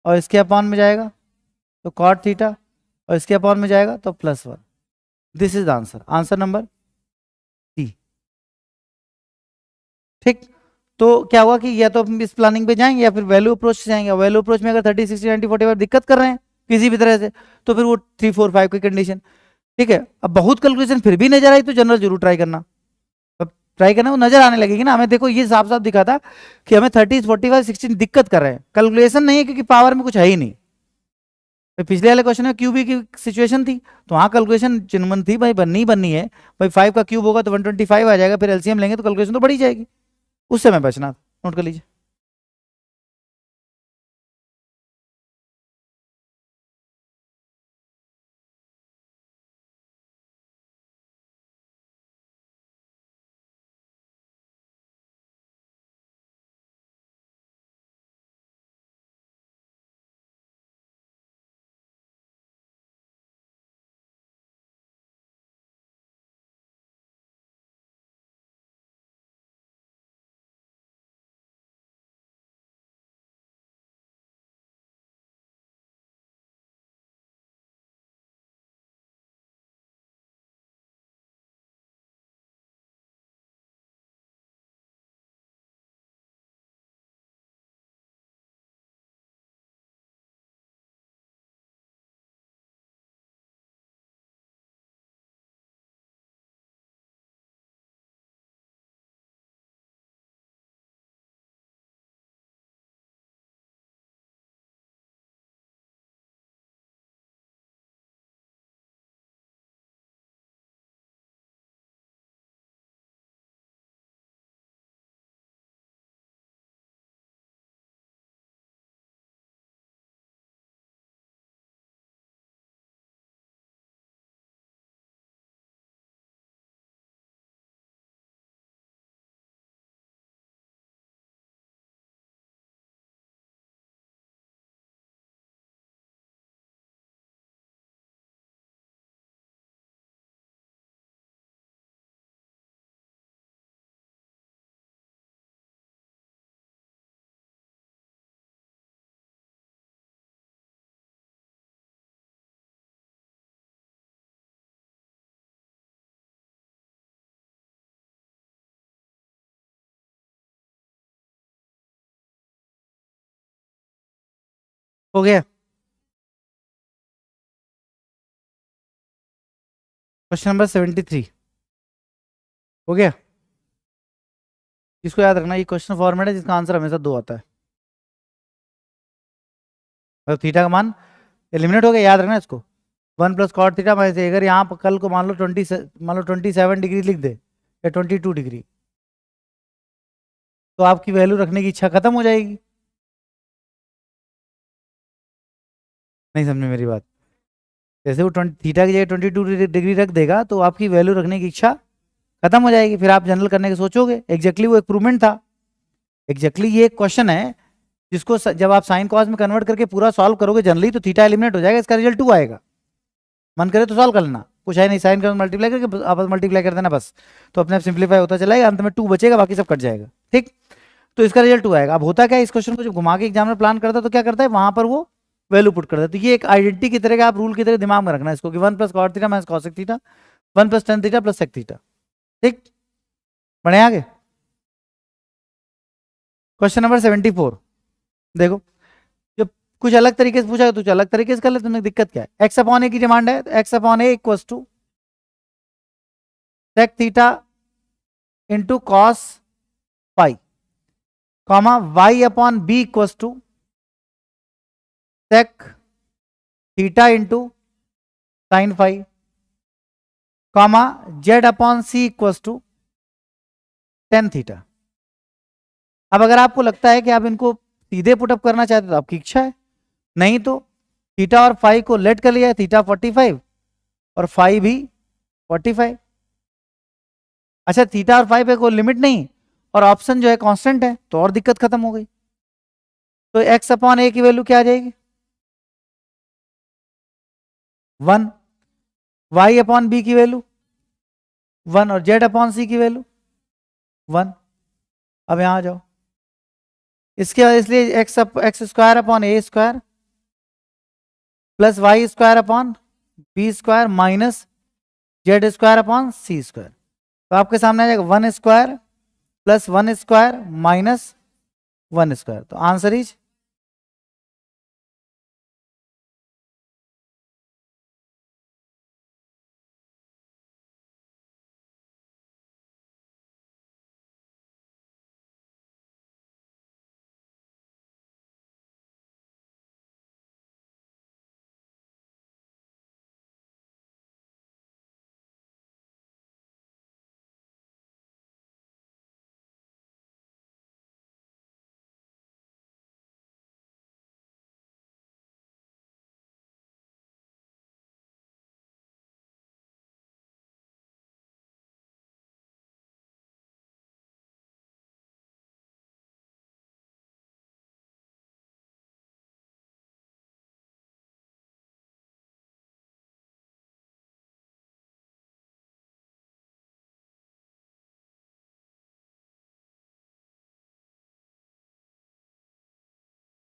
और इसके अपॉन में जाएगा तो कॉट थीटा और इसके अपॉन में जाएगा तो +1। This is answer, answer number C. ठीक, तो क्या हुआ कि या तो हम इस प्लानिंग पे जाएंगे या फिर वैल्यू अप्रोच से जाएंगे। वैल्यू अप्रोच में अगर 30 60 90 45 दिक्कत कर रहे हैं किसी भी तरह से तो फिर वो 3 4 5 की कंडीशन। ठीक है, अब बहुत कैलकुलेशन फिर भी नजर आई तो जनरल जरूर ट्राई करना। अब ट्राई करना वो नजर आने लगेगी ना हमें। देखो ये साफ साफ दिखा था कि हमें 30 45 16 दिक्कत कर रहे हैं, कैलकुलेशन नहीं है क्योंकि पावर में कुछ है ही नहीं। पिछले वाले क्वेश्चन में क्यूबी की सिचुएशन थी तो वहां कैलकुलेशन चिन्मन थी भाई, बननी बननी है भाई, 5 का क्यूब होगा तो 125 आ जाएगा, फिर एलसीएम लेंगे तो कैलकुलेशन तो बढ़ी जाएगी। उस समय बचना, नोट कर लीजिए। हो गया क्वेश्चन नंबर 73, हो गया। इसको याद रखना, ये क्वेश्चन फॉर्मेट है जिसका आंसर हमेशा 2 आता है। और थीटा का मान एलिमिनेट हो गया, याद रखना इसको। 1 + कॉट थीटा माइनस, अगर यहाँ पर कल को मान लो 27 डिग्री लिख दे या 22 डिग्री तो आपकी वैल्यू रखने की इच्छा खत्म हो जाएगी। नहीं समझे मेरी बात? जैसे वो 20 थीटा की जगह 22 डिग्री रख देगा तो आपकी वैल्यू रखने की इच्छा खत्म हो जाएगी, फिर आप जनरल करने के सोचोगे। एग्जैक्टली वो एक प्रूवमेंट था। एग्जैक्टली ये एक क्वेश्चन है जिसको जब आप साइन कॉस में कन्वर्ट करके पूरा सॉल्व करोगे जनरली तो थीटा एलिमिनेट हो जाएगा, इसका रिजल्ट 2 आएगा। मन करे तो सॉल्व कर लेना, कुछ है नहीं, साइन कर मल्टीप्लाई करके आप मल्टीप्लाई कर देना बस, तो अपने आप सिंप्लीफाई होता चलाएगा, अंत में 2 बचेगा, बाकी सब कट जाएगा। ठीक, तो इसका रिजल्ट 2 आएगा। अब होता क्या है, इस क्वेश्चन को जब घुमा के एग्जामिनर प्लान करता है तो क्या करता है, वहां पर वो वैल्यू पुट करता है। तो ये एक आइडेंटिटी की तरह का आप रूल की तरह दिमाग में रखना इसको कि 1 + cot theta minus cosec theta 1 + tan theta plus sec theta. ठीक, बढ़े आगे। क्वेश्चन नंबर 74 देखो, जब कुछ अलग तरीके से पूछा है तो कुछ अलग तरीके से कर ले, तुम्हें दिक्कत क्या है। x/a की डिमांड है तो x/a equals to sec theta into cos pi, comma y/b equals to sec theta into sine five, comma Z upon C equals to tan theta. अब अगर आपको लगता है कि आप इनको सीधे पुटअप करना चाहते हो तो आपकी इच्छा है, नहीं तो थीटा और फाइव को लेट कर लिया, थीटा 45 और फाइव भी 45। अच्छा, थीटा और फाइव पे कोई लिमिट नहीं और ऑप्शन जो है कांस्टेंट है, तो और दिक्कत खत्म हो गई। तो एक्स अपॉन ए की वैल्यू क्या आ जाएगी? 1। वाई अपॉन बी की वैल्यू 1 और जेड अपॉन सी की वैल्यू 1। अब यहां आ जाओ, इसके बाद इसलिए X square upon A square plus Y square upon B square minus Z square upon C square. तो आपके सामने आ जाएगा 1 square plus 1 square minus 1 square. तो आंसर इज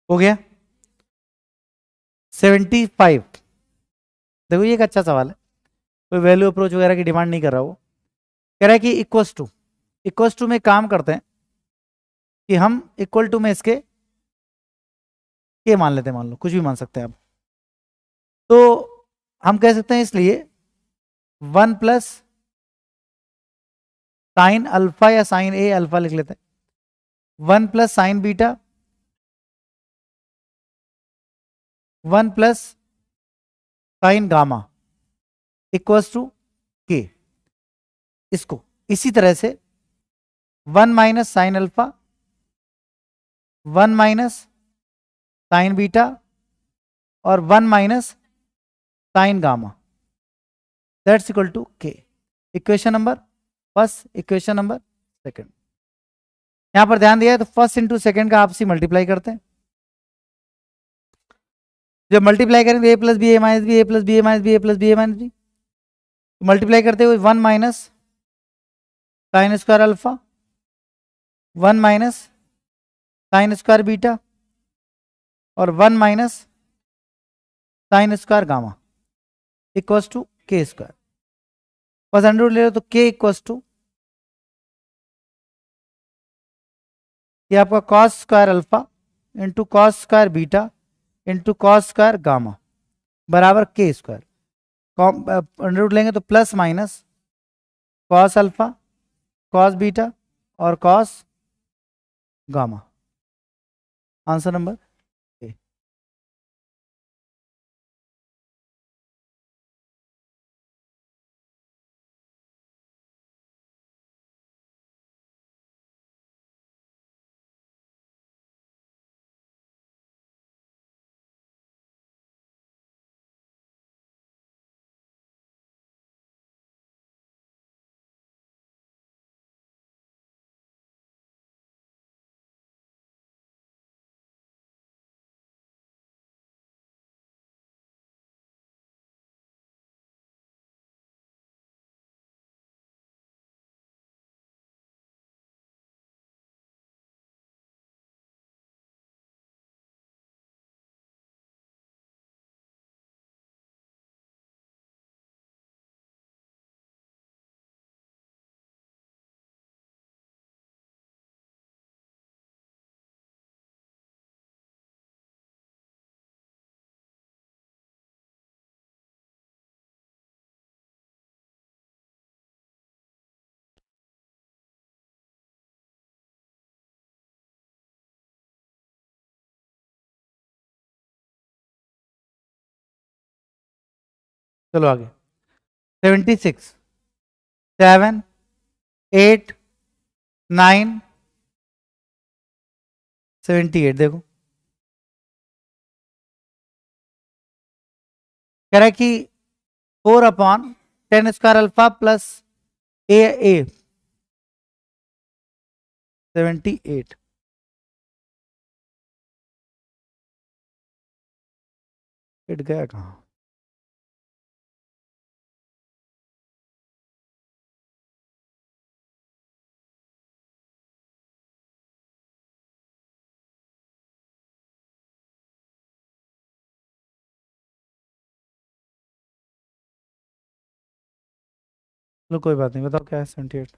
हो गया 75। देखो ये एक अच्छा सवाल है, कोई वैल्यू अप्रोच वगैरह की डिमांड नहीं कर रहा, वो कह रहा है कि इक्वल्स टू में काम करते हैं कि हम इक्वल टू में इसके के मान लेते हैं, मान लो कुछ भी मान सकते हैं आप। तो हम कह सकते हैं इसलिए 1 प्लस साइन अल्फा या साइन ए अल्फा लिख लेते हैं, 1 plus sine beta, 1 plus sine gamma equals to k. इसको इसी तरह से 1 minus sine alpha, 1 minus sine beta और 1 minus sine gamma that's equal to k. Equation number first, equation number second. यहां पर ध्यान दिया है तो फर्स्ट इंटू सेकंड का आपसी मल्टीप्लाई करते हैं। जब मल्टीप्लाई करेंगे A plus B A minus B, A plus B A minus B, A plus B A minus B, multiply करते हुए 1 minus sine square alpha, 1 minus sine square beta और 1 minus sine square gamma equals to K square. बस under ले लो तो K equals to ये आपका cos square alpha into cos square beta into cos square gamma बराबर K square. Under root लेंगे तो plus minus cos alpha, cos beta और कॉस गामा। आंसर नंबर चलो आगे। 76, 7, 8, 9, 78। देखो कह रहा है कि 4/10² अल्फा प्लस ए 78। हिट गया कहाँ? चलो कोई बात नहीं, बताओ क्या है 78?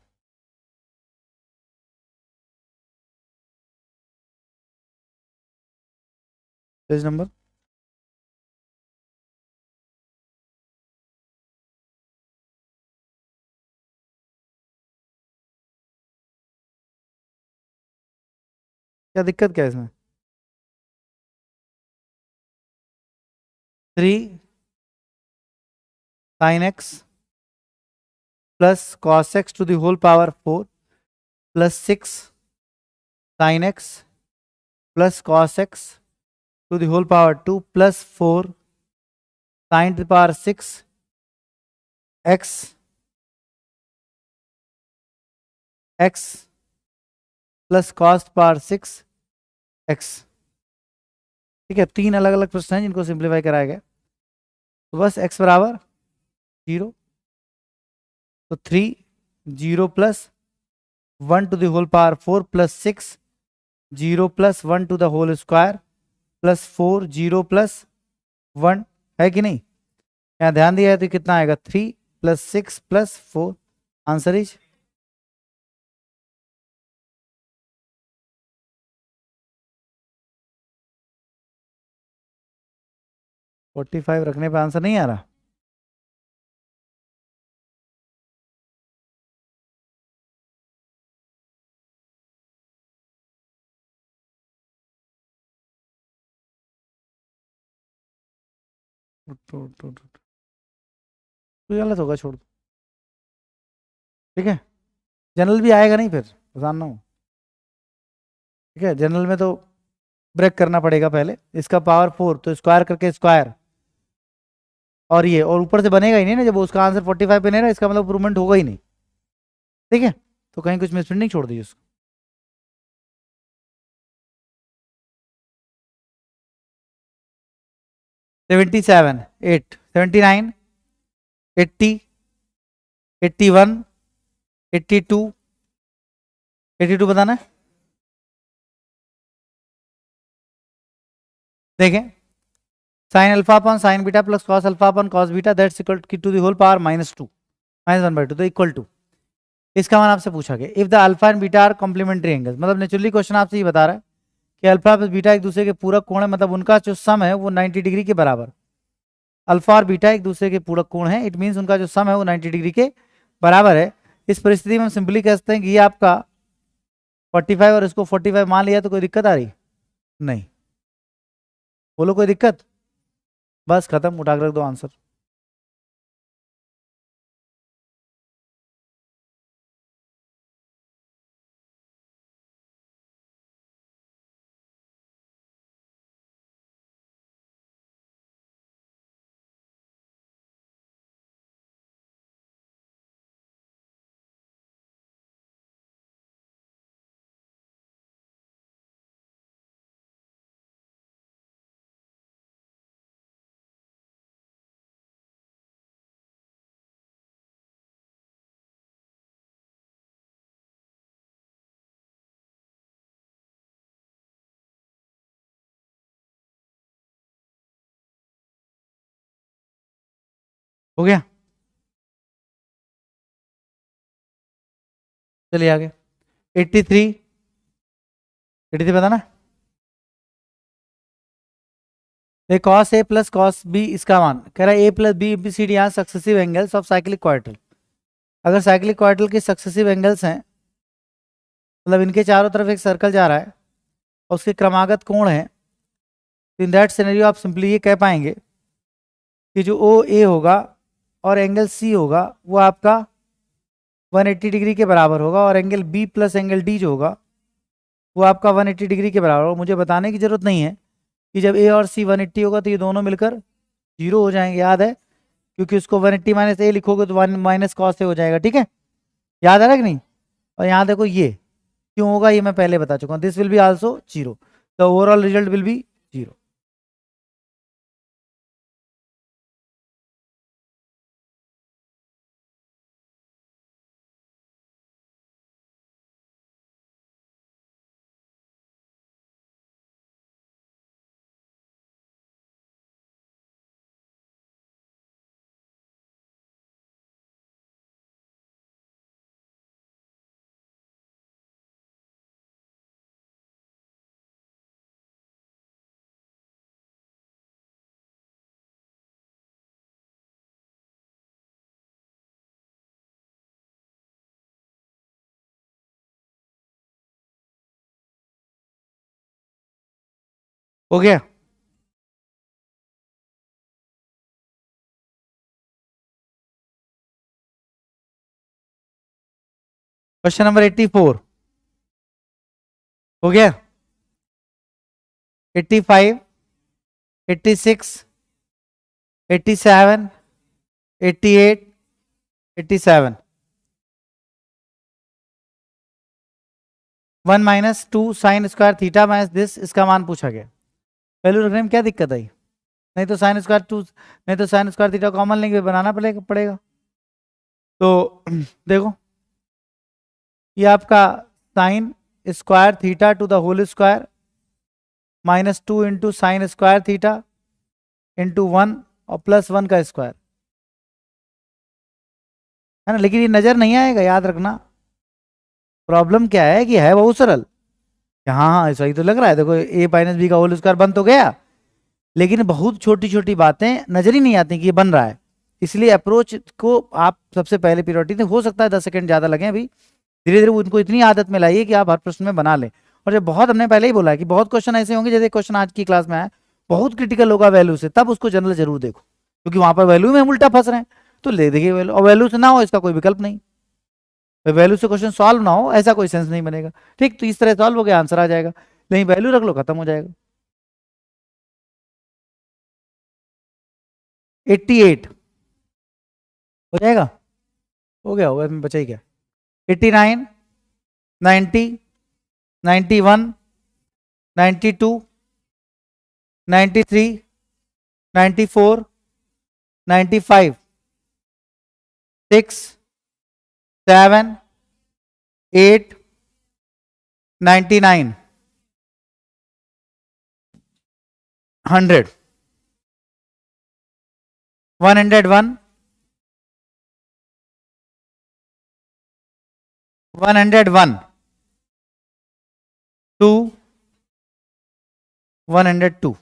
Page number? क्या दिक्कत क्या है इसमें? 3 sin x plus cos x to the whole power 4 plus 6 sin x plus cos x to the whole power 2 plus 4 sin⁻6 x plus cos⁻6 x। ठीक है, 3 अलग अलग प्रश्न हैं जिनको सिंप्लीफाई कराया गया। तो बस x बराबर 0, तो 3 0 plus 1 to the whole power 4 plus 6 0 plus 1 to the whole square plus 4 0 plus 1 है कि नहीं? यहाँ ध्यान दिया है तो कितना आएगा? 3 प्लस 6 प्लस 4। आंसर इज 45 रखने पे आंसर नहीं आ रहा। तो गलत होगा, छोड़ दो। ठीक है, जनरल भी आएगा नहीं फिर, जानना हो। ठीक है, जनरल में तो ब्रेक करना पड़ेगा पहले। इसका पावर 4 तो स्क्वायर करके स्क्वायर, और ये और ऊपर से बनेगा ही नहीं ना, जब उसका आंसर 45 पे नहीं रहा इसका मतलब इंप्रूवमेंट होगा ही नहीं। ठीक है, तो कहीं कुछ मिसप्रिंटिंग छोड़ दीजिए उसको। सेवेंटी सेवन, 8, 79, 80, 81, 82, 82 बताना है। देखें, sine alpha upon sine beta plus cos alpha upon cos beta that's equal to the whole power -2 -1/2 तो इक्वल टू। इसका मान आपसे पूछा गया if the alpha and beta are complementary angles, मतलब नेचुरली क्वेश्चन आपसे ये बता रहा है कि अल्फा प्लस बीटा एक दूसरे के पूरक कोण है, मतलब उनका जो सम है वो 90 डिग्री के बराबर। अल्फा और बीटा एक दूसरे के पूरक कोण है, इट मीन्स उनका जो सम है वो 90 डिग्री के बराबर है। इस परिस्थिति में हम सिंपली कह सकते हैं कि ये आपका 45 और इसको 45 मान लिया, तो कोई दिक्कत आ रही नहीं? बोलो कोई दिक्कत? बस खत्म, उठा कर रख दो आंसर। हो गया, चलिए आगे। 83, 83 पता ना? Cos A plus cos B, इसका मान कह रहा है A plus B B C D यहाँ successive angles of cyclic quadrilateral. अगर साइक्लिक क्वाड्रेटल के सक्सेसिव एंगल्स हैं, मतलब इनके चारों तरफ एक सर्कल जा रहा है और उसके क्रमागत कोण है, तो इन दैट सिनेरियो आप सिंपली ये कह पाएंगे कि जो ओ ए होगा और एंगल सी होगा वो आपका 180 डिग्री के बराबर होगा, और angle B plus angle D जो होगा वो आपका 180 डिग्री के बराबर होगा। मुझे बताने की जरूरत नहीं है कि जब ए और सी 180 होगा तो ये दोनों मिलकर जीरो हो जाएंगे, याद है, क्योंकि उसको 180 माइनस ए लिखोगे तो 1 माइनस कॉस ए हो जाएगा, ठीक है, याद आ रहा है कि नहीं। और यहाँ देखो ये क्यों होगा ये मैं पहले बता चुका हूँ, this will be also zero, the overall result will be zero. हो गया। क्वेश्चन नंबर 84 हो गया। 85, 86, 87, 88, 87। 1 minus 2 sign square theta minus this, इसका मान पूछा गया। वैल्यू रखने में क्या दिक्कत आई? नहीं तो साइन स्क्वायर 2, नहीं तो साइन स्क्वायर थीटा कॉमन लेंगे, बनाना पड़ेगा। तो देखो ये आपका sine square theta to the whole square minus 2 into sine square theta into 1 और प्लस 1 का स्क्वायर है ना। लेकिन ये नजर नहीं आएगा, याद रखना। प्रॉब्लम क्या है कि है बहुत सरल। हाँ हाँ सही तो लग रहा है, देखो ए माइनस बी का होल स्क्वायर बन तो गया, लेकिन बहुत छोटी छोटी बातें नजर ही नहीं आती कि ये बन रहा है। इसलिए अप्रोच को आप सबसे पहले प्रायोरिटी दें। हो सकता है 10 सेकंड ज्यादा लगे अभी, धीरे धीरे उनको इतनी आदत में लाइए कि आप हर प्रश्न में बना लें। और जब बहुत, हमने पहले ही बोला है कि बहुत क्वेश्चन ऐसे होंगे, जैसे क्वेश्चन आज की क्लास में आया बहुत क्रिटिकल होगा वैल्यू से, तब उसको जनरल जरूर देखो, क्योंकि वहां पर वैल्यू में हम उल्टा फंस रहे हैं। तो ले देखिए वैल्यू, और वैल्यू से ना हो इसका कोई विकल्प नहीं। वैल्यू से क्वेश्चन सॉल्व ना हो ऐसा कोई सेंस नहीं बनेगा। ठीक, तो इस तरह सॉल्व हो गया, आंसर आ जाएगा। नहीं वैल्यू रख लो, खत्म हो जाएगा। 88 हो जाएगा, हो गया होगा, इसमें बचा ही क्या। 89, 90, 91, 92, 93, 94, 95, 6, 7, 8, 99, 100, 101, 101, 2, 102।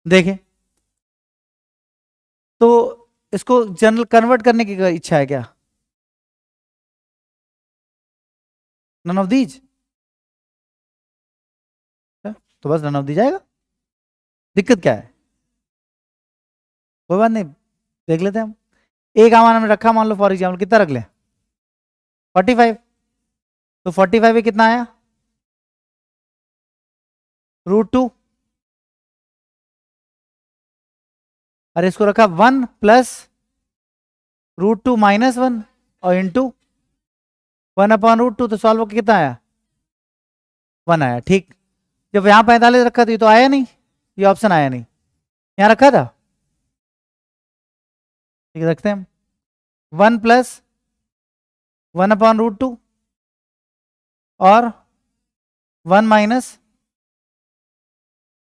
देखें तो इसको जनरल कन्वर्ट करने की इच्छा है क्या? नन ऑफ दीज, तो बस नन ऑफ दीज आएगा। दिक्कत क्या है? कोई बात नहीं, देख लेते हैं हम। एक मान हमने रखा, मान लो फॉर एग्जाम्पल कितना रख ले, 45। तो 45 में कितना आया, √2। अरे इसको रखा 1 प्लस √2 माइनस 1 और इंटू 1/√2, तो सॉल्व होकर कितना आया, 1 आया। ठीक, जब यहाँ 45 रखा था ये तो आया नहीं, ये ऑप्शन आया नहीं, यहाँ रखा था। ठीक है, रखते हैं हम 1 प्लस 1/√2 और 1 माइनस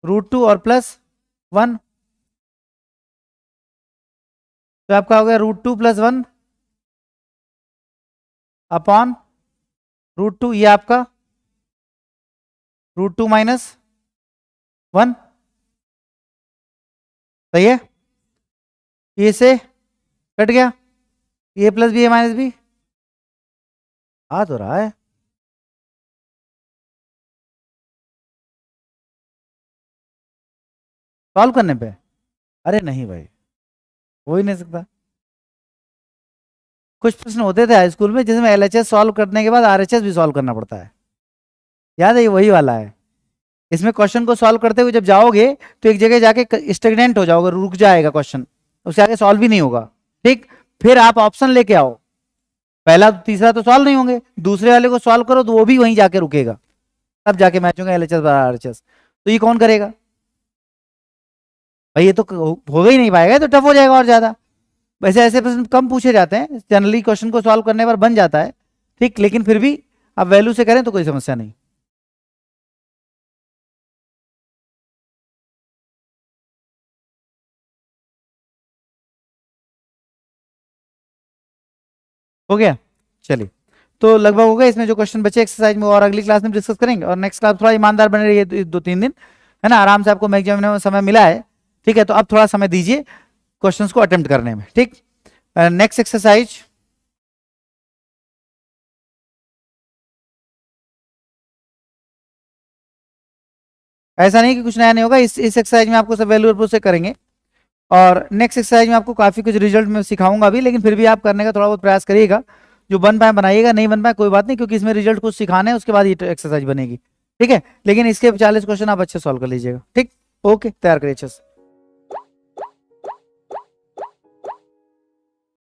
√2 और प्लस 1, तो आपका हो गया √2 प्लस 1 अपॉन √2, ये आपका √2 माइनस 1, सही है। ये से कट गया, ए plus B A minus B आ तो रहा है। सॉल्व करने पे? अरे नहीं भाई, हो ही नहीं सकता। कुछ प्रश्न होते थे हाई स्कूल में जिसमें एलएचएस सॉल्व करने के बाद आरएचएस भी सॉल्व करना पड़ता है, याद है? ये वही वाला है। इसमें क्वेश्चन को सॉल्व करते हुए जब जाओगे तो एक जगह जाके स्टेगनेंट हो जाओगे, रुक जाएगा क्वेश्चन, उससे आगे सॉल्व भी नहीं होगा। ठीक, फिर आप ऑप्शन लेके आओ, पहला तीसरा तो सॉल्व नहीं होंगे, दूसरे वाले को सॉल्व करो तो वो भी वहीं जाके रुकेगा, तब जाके मैच होगा एलएचएस आरएचएस। तो ये कौन करेगा भाई? ये तो हो ही नहीं पाएगा, तो टफ हो जाएगा और ज्यादा। वैसे ऐसे प्रश्न कम पूछे जाते हैं जनरली, क्वेश्चन को सॉल्व करने पर बन जाता है। ठीक, लेकिन फिर भी आप वैल्यू से करें तो कोई समस्या नहीं। हो गया, चलिए। तो लगभग हो गया, इसमें जो क्वेश्चन बचे एक्सरसाइज में और अगली क्लास में डिस्कस करेंगे। और नेक्स्ट क्लास थोड़ा ईमानदार बने रहिए 2-3 दिन, है ना, आराम से आपको मैक्सिमम में समय मिला है। ठीक है, तो अब थोड़ा समय दीजिए क्वेश्चंस को अटेम्प्ट करने में। ठीक, नेक्स्ट एक्सरसाइज, ऐसा नहीं कि कुछ नया नहीं होगा, इस एक्सरसाइज में आपको सब वैल्यू से करेंगे। और नेक्स्ट एक्सरसाइज में आपको काफी कुछ रिजल्ट में सिखाऊंगा भी, लेकिन फिर भी आप करने का थोड़ा बहुत प्रयास करिएगा। जो बन पाए बनाइएगा, नहीं बन पाए कोई बात नहीं, क्योंकि इसमें रिजल्ट कुछ सिखाने हैं, उसके बाद ये एक्सरसाइज बनेगी। ठीक है, लेकिन इसके 40 क्वेश्चन आप अच्छे सॉल्व कर लीजिएगा। ठीक, ओके, तैयार करिए अच्छे से।